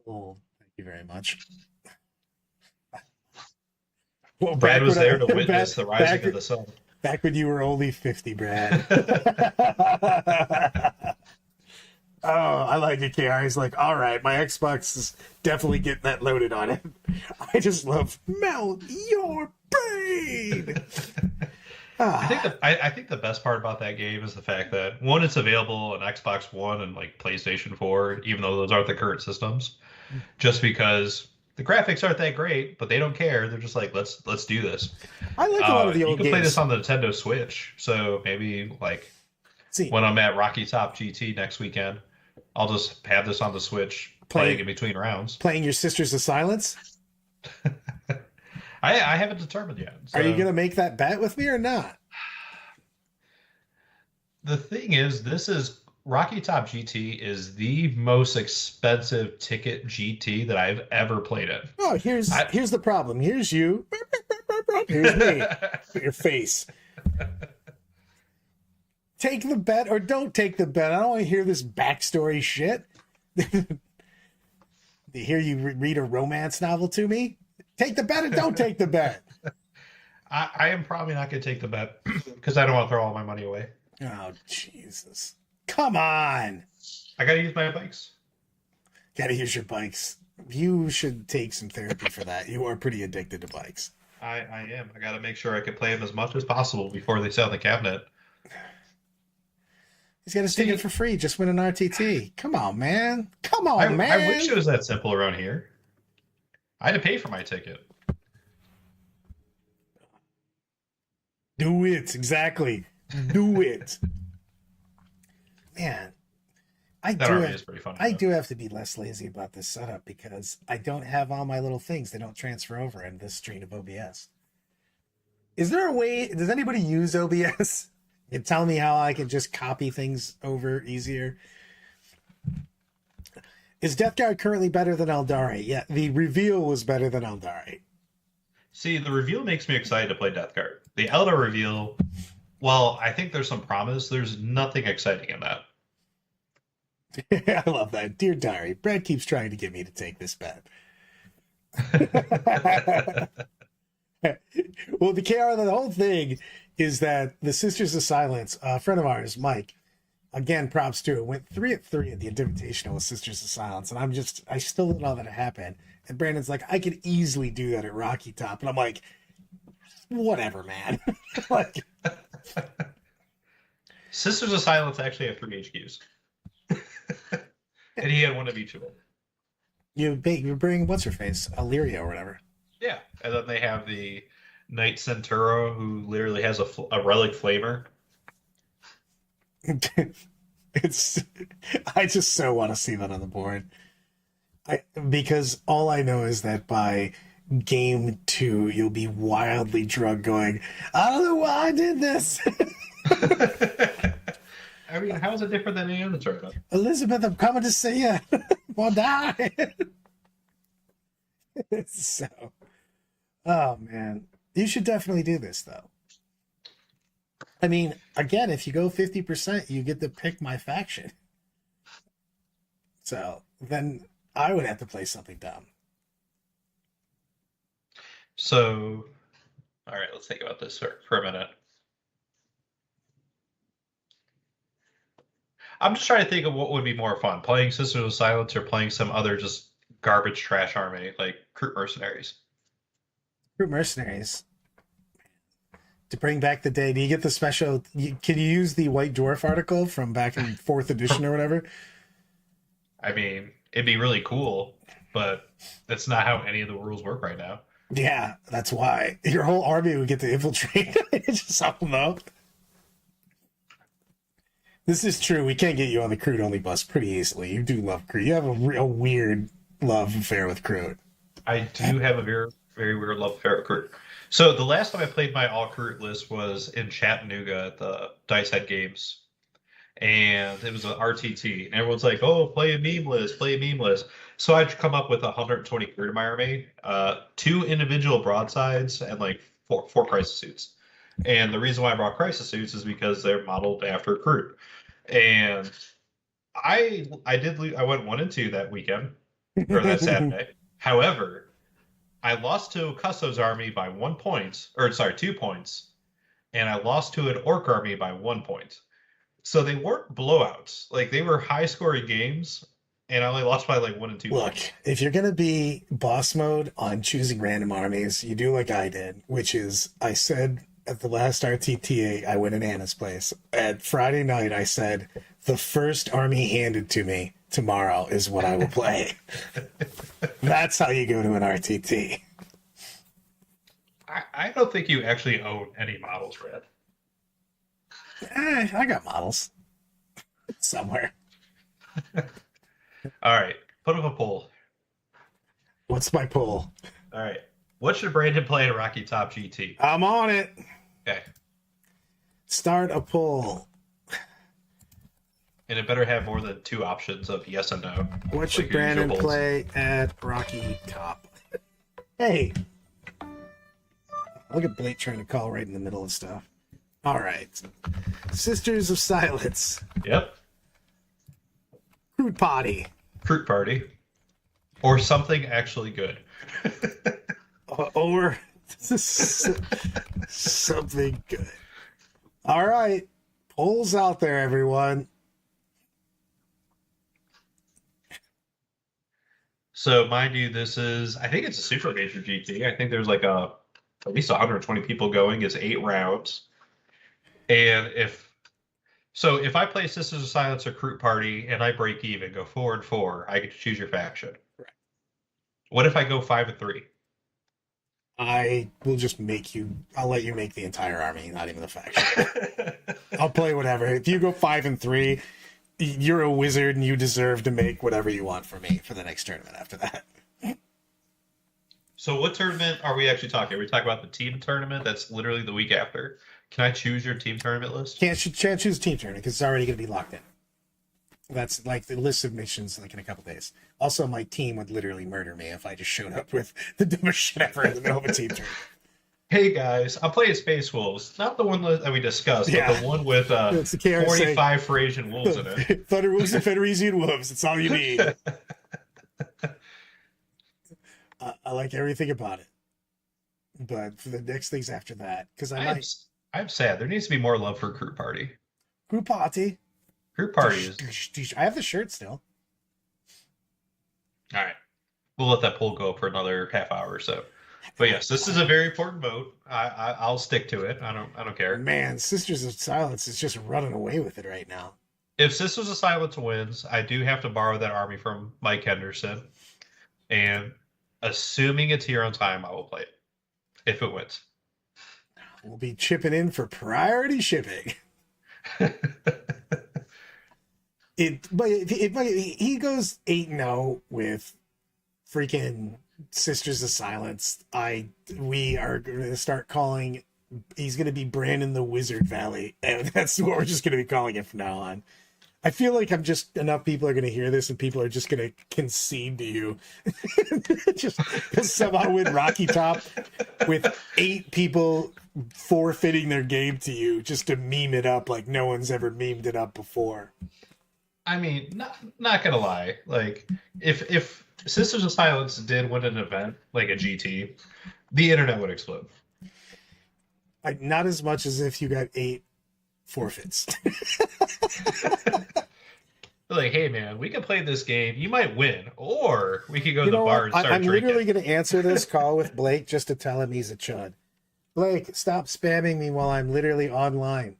old. Thank you very much. Well, Brad was there to back- witness the rising of the sun. Back when you were only 50, Brad. Oh, I like it, KR. He's like, all right, my Xbox is definitely getting that loaded on it. I just love melt your brain. I think the best part about that game is the fact that one, it's available on Xbox One and like PlayStation 4, even though those aren't the current systems. Just because the graphics aren't that great, but they don't care. They're just like, let's do this. I like a lot of the old you can games. play this on the Nintendo Switch, so maybe like See, when I'm at Rocky Top GT next weekend, I'll just have this on the Switch, playing in between rounds. playing your Sisters of Silence? I haven't determined yet. Are you so- going to make that bet with me or not? The thing is, this is Rocky Top GT is the most expensive ticket GT that I've ever played in. Oh, here's the problem. Here's you. Here's me. Your face. Take the bet or don't take the bet. I don't want to hear this backstory shit. To hear you read a romance novel to me? Take the bet or don't take the bet. I am probably not going to take the bet because I don't want to throw all my money away. Oh, Jesus. Come on. I got to use my bikes. Gotta use your bikes. You should take some therapy for that. You are pretty addicted to bikes. I am. I got to make sure I can play them as much as possible before they sell the cabinet. He's got to stick it for free. Just win an RTT. Come on, man. Come on, man. I wish it was that simple around here. I had to pay for my ticket. Do it. Exactly. Do it. Man, I That army is pretty funny. I though. do have to be less lazy about this setup because I don't have all my little things. They don't transfer over in this stream of OBS. Is there a way? Does anybody use OBS? And tell me how I can just copy things over easier. Is Death Guard currently better than Eldari? Yeah, the reveal was better than Eldari. See, the reveal makes me excited to play Death Guard. The Elder reveal, well, I think there's some promise. There's nothing exciting in that. I love that. Dear Diary, Brad keeps trying to get me to take this bet. Well, the KR, the whole thing is that the Sisters of Silence, a friend of ours, Mike, again, props to it, went 3-3 at the Invitational with Sisters of Silence. And I still don't know that it happened. And Brandon's like, I could easily do that at Rocky Top. And I'm like, whatever, man. Like, Sisters of Silence actually have 3 HQs. And he had one of each of them. You bring what's her face, Illyria or whatever. Yeah, and then they have the Knight Centauro who literally has a relic flamer. It's I just so want to see that on the board. Because all I know is that by game 2 you'll be wildly drunk going, I don't know why I did this. I mean, how is it different than any other tournament? Elizabeth, I'm coming to see you. Won't die. So, oh man, you should definitely do this though. I mean, again, if you go 50%, you get to pick my faction. So then I would have to play something dumb. So, all right, let's think about this for a minute. I'm just trying to think of what would be more fun, playing Sisters of Silence or playing some other just garbage trash army like Crude Mercenaries. Crude Mercenaries. To bring back the day, do you get the special? Can you use the White Dwarf article from back in 4th edition or whatever? I mean, it'd be really cool, but that's not how any of the rules work right now. Yeah, that's why. Your whole army would get to infiltrate. Just help them out. This is true. We can't get you on the Crude only bus pretty easily. You do love Crude. You have a real weird love affair with Crude. I do have a very, very weird love affair with Crude. So the last time I played my all Crude list was in Chattanooga at the Dice Head Games. And it was an RTT. And everyone's like, oh, play a meme list, play a meme list. So I'd come up with 120 Crude in my army, 2 individual broadsides, and like four crisis suits. And the reason why I brought crisis suits is because they're modeled after Crude. And I went 1 and 2 that weekend, or that Saturday. However, I lost to a Custodes army by 1 point, or sorry, 2 points, and I lost to an Orc army by 1 point. So they weren't blowouts. Like, they were high-scoring games, and I only lost by like 1 and 2 Look, points. if you're going to be boss mode on choosing random armies, you do like I did, which is I said at the last RTTA, I went in Anna's place. At Friday night, I said, the first army handed to me tomorrow is what I will play. That's how you go to an RTT. I don't think you actually own any models, Red. I got models somewhere. All right, put up a poll. What's my poll? All right, what should Brandon play in Rocky Top GT? I'm on it. Okay. Start a poll. And it better have more than 2 options of yes and no. What should like your Brandon usual polls. play at Rocky Top? Hey. Look at Blake trying to call right in the middle of stuff. All right. Sisters of Silence. Yep. Crude Potty. Fruit Party. Or something actually good. Or something good. All right. Polls out there, everyone. So, mind you, this is, I think it's a super major GT. I think there's like at least 120 people going. It's 8 rounds. And if I play Sisters of Silence or Crude Party and I break even, go 4 and 4, I get to choose your faction. Right. What if I go 5 and 3? I will just I'll let you make the entire army, not even the faction. I'll play whatever. If you go 5 and 3, you're a wizard and you deserve to make whatever you want for me for the next tournament after that. So what tournament are we actually talking? Are we talking about the team tournament that's literally the week after? Can I choose your team tournament list? Can't choose team tournament because it's already going to be locked in. That's like the list of missions like in a couple days. Also, my team would literally murder me if I just showed up with the dumbest shit ever in the middle of a team tournament. Hey guys, I'm playing Space Wolves. Not the one that we discussed, Yeah. but the one with It's the KRSA. 45 Frasian wolves in it. Thunder Wolves and Federisian Wolves. It's all you need. I like everything about it. But for the next things after that, because I'm sad. There needs to be more love for Crew Party. Group party. Crew Party is... I have the shirt still. All right. We'll let that poll go for another half hour or so. But yes, this is a very important vote. I'll stick to it. I don't care. Man, Sisters of Silence is just running away with it right now. If Sisters of Silence wins, I do have to borrow that army from Mike Henderson. And assuming it's here on time, I will play it if it wins. We'll be chipping in for priority shipping. He goes 8-0 with freaking Sisters of Silence. We are going to start calling. He's going to be Brandon the Wizard Valley, and that's what we're just going to be calling it from now on. I feel like enough people are going to hear this, and people are just going to concede to you. Just somehow win Rocky Top with 8 people forfeiting their game to you just to meme it up like no one's ever memed it up before. I mean, not gonna lie. Like, if Sisters of Silence did win an event like a GT, the internet would explode. Not as much as if you got 8 forfeits. Like, hey man, we can play this game. You might win, or we could go to the bar and start I'm drinking. literally going to answer this call with Blake just to tell him he's a chud. Blake, stop spamming me while I'm literally online.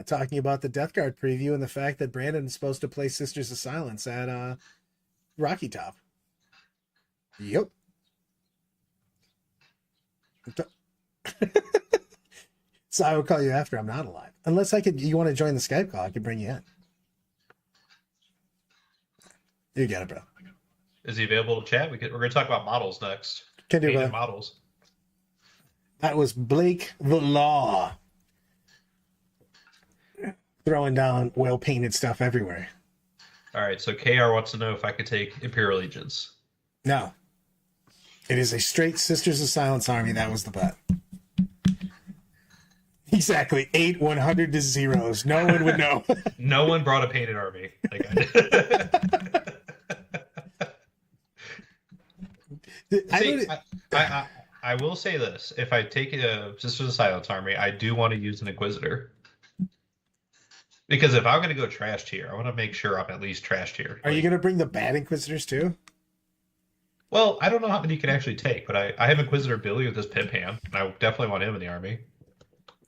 Talking about the Death Guard preview and the fact that Brandon's supposed to play Sisters of Silence at Rocky Top. Yep. So I will call you after I'm not alive. Unless you want to join the Skype call, I can bring you in. You got it, bro. Is he available to chat? We're going to talk about models next. Can do Painted that. models. That was Blake the Law. Throwing down well-painted stuff everywhere. All right, so KR wants to know if I could take Imperial Legions. No. It is a straight Sisters of Silence army. That was the bet. Exactly. 8 100 to zeros. No one would know. No one brought a painted army. Like I did. I will say this. If I take a Sisters of Silence army, I do want to use an Inquisitor. Because if I'm going to go trash tier, I want to make sure I'm at least trash tier. Are you going to bring the bad Inquisitors too? Well, I don't know how many you can actually take, but I have Inquisitor Billy with this Pimp Hand, and I definitely want him in the army.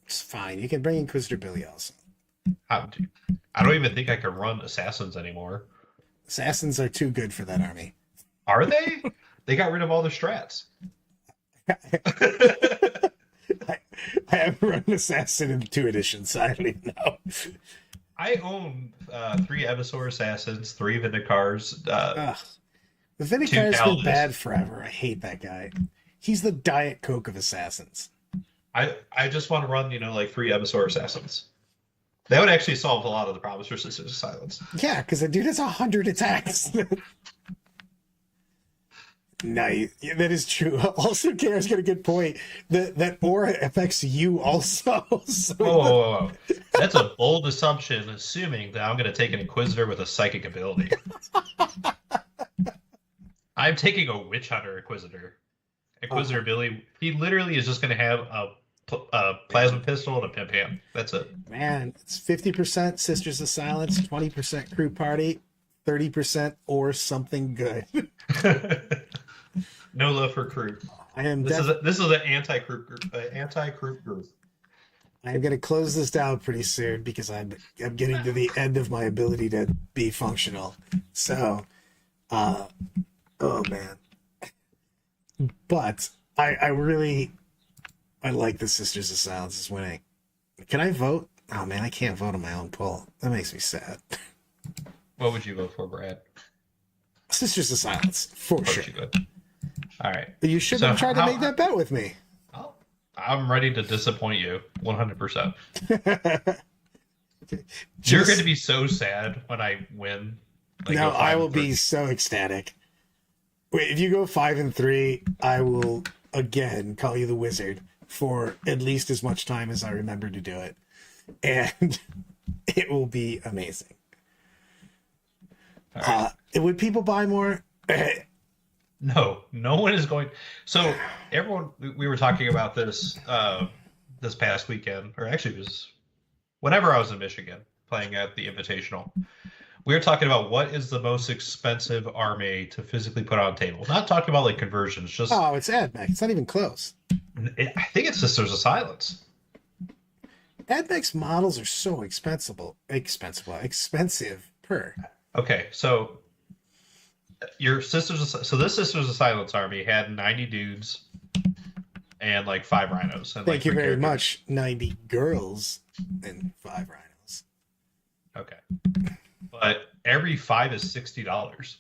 It's fine. You can bring Inquisitor Billy also. I don't even think I can run Assassins anymmer. Assassins are too good for that army. Are they? They got rid of all their strats. I haven't run Assassin in 2 editions, so I don't even know. I own 3 Evisaur Assassins, 3 Vindicars. The Vindicar's been bad forever. I hate that guy. He's the Diet Coke of Assassins. I just want to run, like 3 Evisaur Assassins. That would actually solve a lot of the problems for Sisters of Silence. Yeah, because the dude has 100 attacks. Nice. Yeah, that is true. Also, Kara's got a good point. That aura affects you also. So whoa. That's a bold assumption, assuming that I'm going to take an Inquisitor with a psychic ability. I'm taking a Witch Hunter Inquisitor. Inquisitor Billy, he literally is just going to have a plasma pistol and a pimp hand. That's it. Man, it's 50% Sisters of Silence, 20% Crew Party, 30% or something good. No love for crew. This is an anti-crew group. I am going to close this down pretty soon because I'm getting to the end of my ability to be functional. So, oh man. But I like the Sisters of Silence is winning. Can I vote? Oh man, I can't vote on my own poll. That makes me sad. What would you vote for, Brad? Sisters of Silence, for sure. You would. All right. You shouldn't have tried to make that bet with me. I'm ready to disappoint you 100%. You're going to be so sad when I win. No, I will be so ecstatic. Wait, if you go 5-3, I will again call you the Wizard for at least as much time as I remember to do it. And it will be amazing. Right. Would people buy more? No one is going. So everyone, we were talking about this this past weekend, or actually it was whenever I was in Michigan playing at the Invitational. We were talking about what is the most expensive army to physically put on table. Not talking about like conversions, just it's AdMech. It's not even close. I think it's Sisters of Silence. AdMech's models are so expensive per. Okay, so Your so this Sisters of Silence army had 90 dudes and like 5 rhinos. And, Thank like, you 3 very characters. much. 90 girls and 5 rhinos. Okay. But every 5 is $60.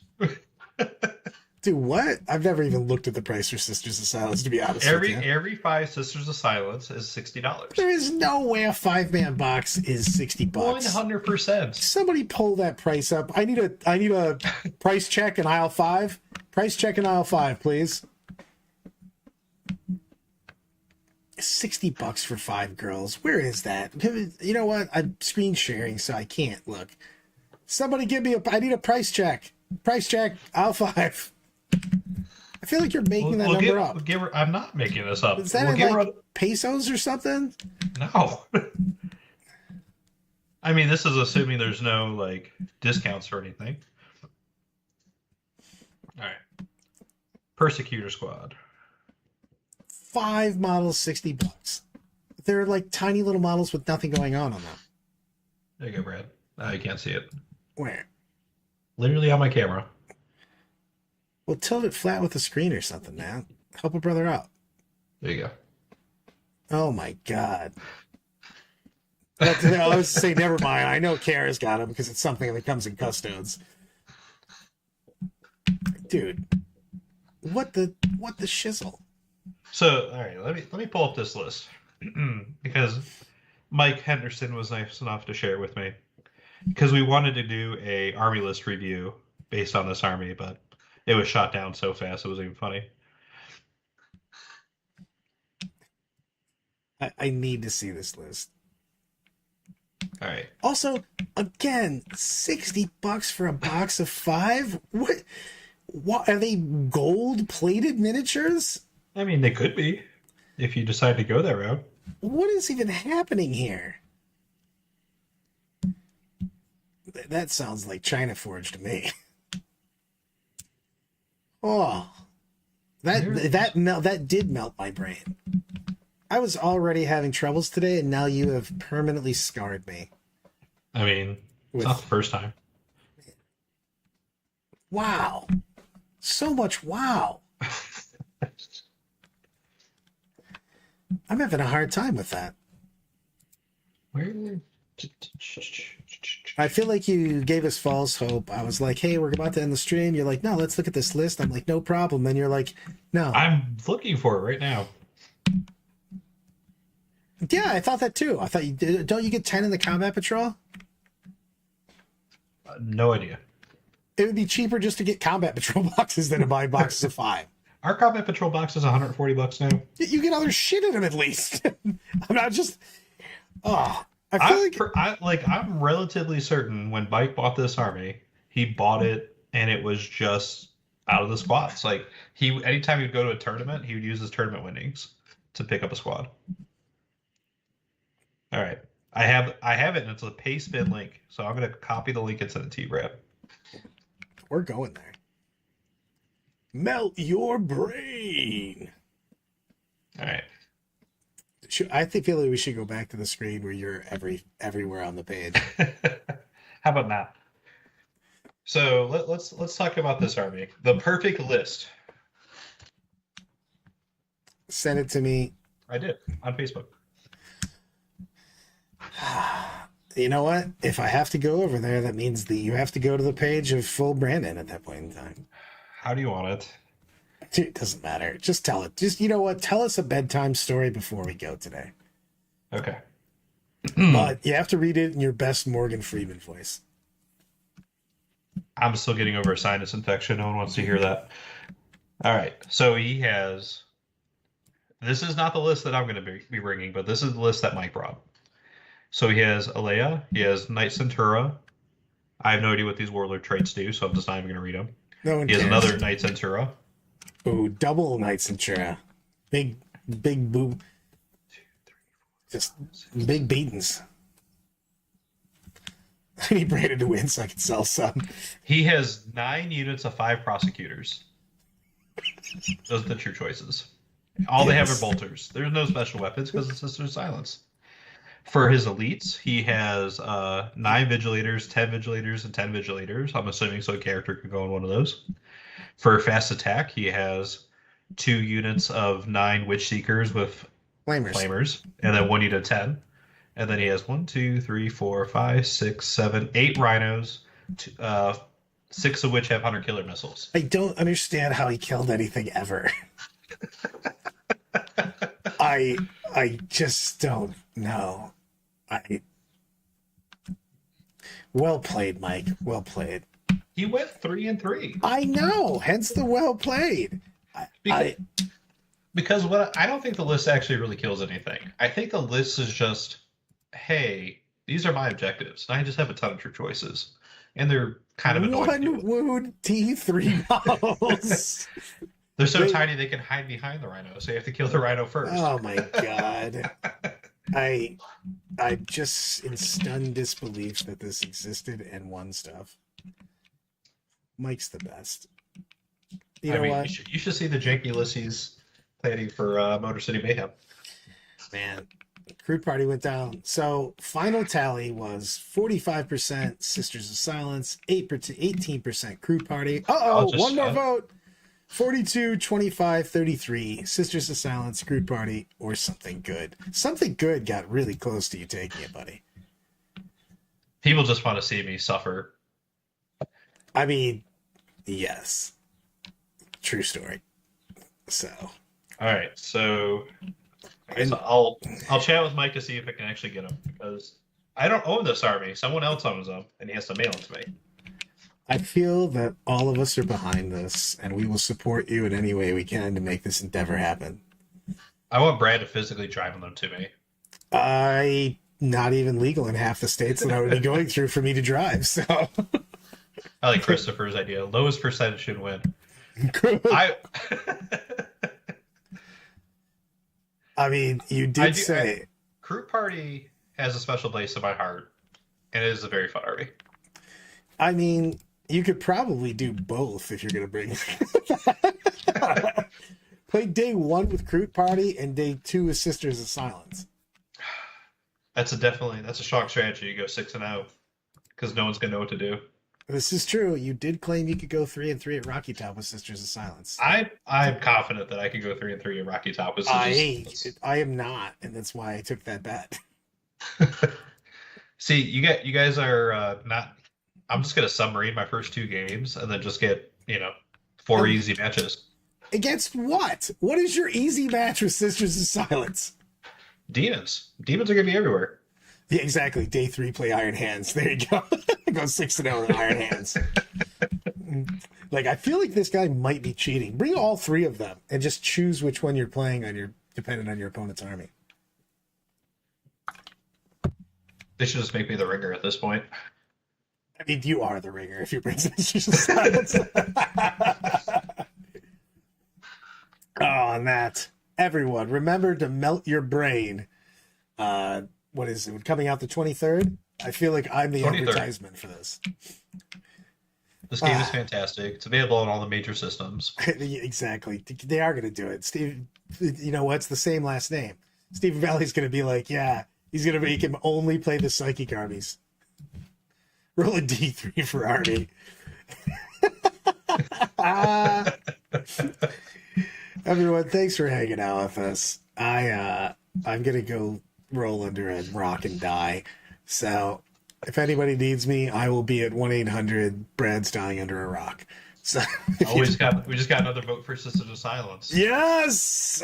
Dude, what? I've never even looked at the price for Sisters of Silence, to be honest with you. Every 5 Sisters of Silence is $60. There is no way a 5-man box is $60. 100%. Somebody pull that price up. I need a price check in aisle 5. Price check in aisle 5, please. $60 for 5 girls. Where is that? You know what? I'm screen sharing, so I can't look. Somebody give me I need a price check. Price check, aisle 5. I feel like you're making that number up. I'm not making this up. Is that in like pesos or something? No. I mean, this is assuming there's no like discounts or anything. All right. Persecutor Squad. 5 models, $60. They're like tiny little models with nothing going on them. There you go, Brad. You can't see it. Where? Literally on my camera. Well, tilt it flat with the screen or something, man. Help a brother out. There you go. Oh my god. I was to say, never mind. I know Kara's got them because it's something that comes in custodes. Dude, what the shizzle? So, all right, let me pull up this list because Mike Henderson was nice enough to share it with me because we wanted to do a army list review based on this army, but it was shot down so fast it wasn't even funny. I need to see this list. All right. Also, again, $60 for a box of 5? What are they, gold-plated miniatures? I mean, they could be if you decide to go that route. What is even happening here? That sounds like China Forge to me. Oh, that did melt my brain. I was already having troubles today, and now you have permanently scarred me. I mean, it's not the first time. Wow. So much wow. I'm having a hard time with that. Where? I feel like you gave us false hope. I was like, hey, we're about to end the stream. You're like, no, let's look at this list. I'm like, no problem. And you're like, no. I'm looking for it right now. Yeah, I thought that too. I thought you did. Don't you get 10 in the combat patrol? No idea. It would be cheaper just to get combat patrol boxes than to buy boxes of 5. Our combat patrol box is $140 now. You get other shit in them at least. I'm not just. Oh, I feel I'm relatively certain when Mike bought this army, he bought it and it was just out of the squads. Like anytime he'd go to a tournament, he would use his tournament winnings to pick up a squad. All right, I have it, and it's a pay spin link. So I'm gonna copy the link and send it to you, Brad. We're going there. Melt your brain. All right. Feel like we should go back to the screen where you're everywhere on the page. How about that? So let's talk about this army. The perfect list. Send it to me. I did on Facebook. You know what? If I have to go over there, that means you have to go to the page of full Brandon at that point in time. How do you want it? It doesn't matter. Just tell it. Just, you know what? Tell us a bedtime story before we go today. Okay. But you have to read it in your best Morgan Freeman voice. I'm still getting over a sinus infection. No one wants to hear that. All right. So he has... This is not the list that I'm going to be bringing, but this is the list that Mike brought. So he has Alea. He has Knight Centura. I have no idea what these warlord traits do, so I'm just not even going to read them. No one He has cares. another Knight Centura. Ooh, double Knight Centura. Big boob. Just big beatings. I need Brandon to win so I can sell some. He has 9 units of 5 prosecutors. Those are the true choices. All they have are bolters. There's no special weapons because it's Sister Silence. For his elites, he has 9 Vigilators, 10 Vigilators, and 10 Vigilators. I'm assuming so a character could go in one of those. For fast attack, he has 2 units of 9 Witch Seekers with Flamers, and then 1 unit of 10. And then he has 1, 2, 3, 4, 5, 6, 7, 8 Rhinos, 6 of which have Hunter Killer missiles. I don't understand how he killed anything ever. I just don't know. Well played, Mike. Well played. He went 3-3. I know. Hence the well played. Because I don't think the list actually really kills anything. I think the list is just, hey, these are my objectives, and I just have a ton of true choices, and they're kind of annoying. One wound T3 models. They're so tiny they can hide behind the Rhino, so you have to kill the Rhino first. Oh my god. I'm just in stunned disbelief that this existed and won stuff. Mike's the best. You know what? You should see the Jake Ulysses planning for Motor City Mayhem. Man, Crude Party went down. So final tally was 45% Sisters of Silence, 18% Crude Party. One more vote. 42, 25, 33, Sisters of Silence, Crude Party, or Something Good. Something Good got really close to you taking it, buddy. People just want to see me suffer. I mean, yes. True story. So. All right, so I guess I'll chat with Mike to see if I can actually get him, because I don't own this army. Someone else owns them, and he has to mail them to me. I feel that all of us are behind this, and we will support you in any way we can to make this endeavor happen. I want Brad to physically drive them to me. Not even legal in half the states that I would be going through for me to drive, so. I like Christopher's idea. Lowest percentage should win. I mean, you did say... Crude Party has a special place in my heart, and it is a very fun army. I mean... You could probably do both if you're going to bring play day 1 with Crude Party and day 2 with Sisters of Silence. That's a strong strategy. You go 6-0 because no one's going to know what to do. This is true. You did claim you could go 3-3 at Rocky Top with Sisters of Silence. I'm confident that I could go 3-3 at Rocky Top. I am not, and that's why I took that bet. See, you guys are not. I'm just going to submarine my first 2 games and then just get, 4 easy matches. Against what? What is your easy match with Sisters of Silence? Demons. Demons are going to be everywhere. Yeah, exactly. Day 3, play Iron Hands. There you go. Go 6-0 with Iron Hands. Like, I feel like this guy might be cheating. Bring all 3 of them and just choose which one you're playing depending on your opponent's army. They should just make me the ringer at this point. I mean, you are the ringer if you bring Sisters of Silence. On that, everyone, remember to melt your brain. What is it? Coming out the 23rd? I feel like I'm the 23rd. Advertisement for this. This game is fantastic. It's available on all the major systems. Exactly. They are going to do it. Steve, you know what's the same last name? Stephen Valley's going to be like, yeah, he's going to make him only play the psychic armies. Roll a D3 for army. Everyone, thanks for hanging out with us. I'm gonna go roll under a rock and die. So if anybody needs me, I will be at 1-800 Brad's dying under a rock. So we just got another vote for Sisters of Silence. Yes.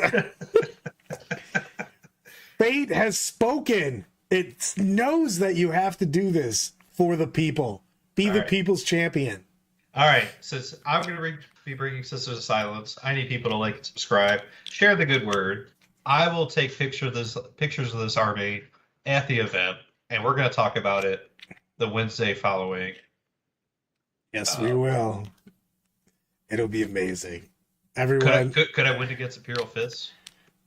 Fate has spoken. It knows that you have to do this for the people. Be the people's champion. All right. Since I'm going to be bringing Sisters of Silence, I need people to like and subscribe. Share the good word. I will take pictures of this army at the event, and we're going to talk about it the Wednesday following. Yes, we will. It'll be amazing. Everyone. Could I win against Imperial Fists?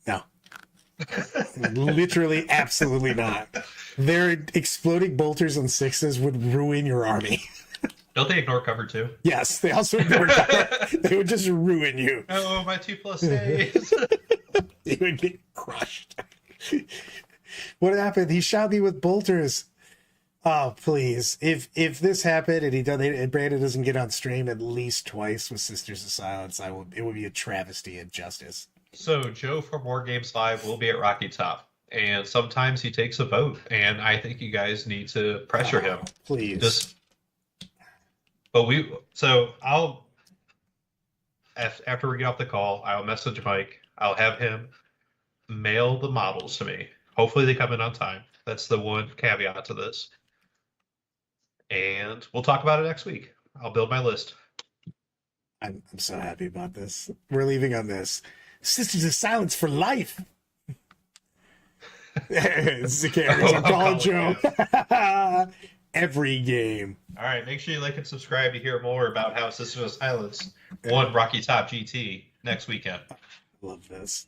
No. Literally, absolutely not. Their exploding bolters and 6s would ruin your army. Don't they ignore cover too? Yes, they also ignore cover. They would just ruin you. Oh, my 2+8. You would get crushed. What happened? He shot me with bolters. Oh, please. If this happened and Brandon doesn't get on stream at least twice with Sisters of Silence, it would be a travesty of justice. So Joe from War Games Live will be at Rocky Top, and sometimes he takes a vote, and I think you guys need to pressure him. Please. I'll after we get off the call, I'll message Mike. I'll have him mail the models to me. Hopefully they come in on time. That's the one caveat to this. And we'll talk about it next week. I'll build my list. I'm so happy about this. We're leaving on this. Sisters of Silence for life. This is a character. I'm calling Joe. Every game. All right, make sure you like and subscribe to hear more about how Sisters of Silence won Rocky Top GT next weekend. Love this.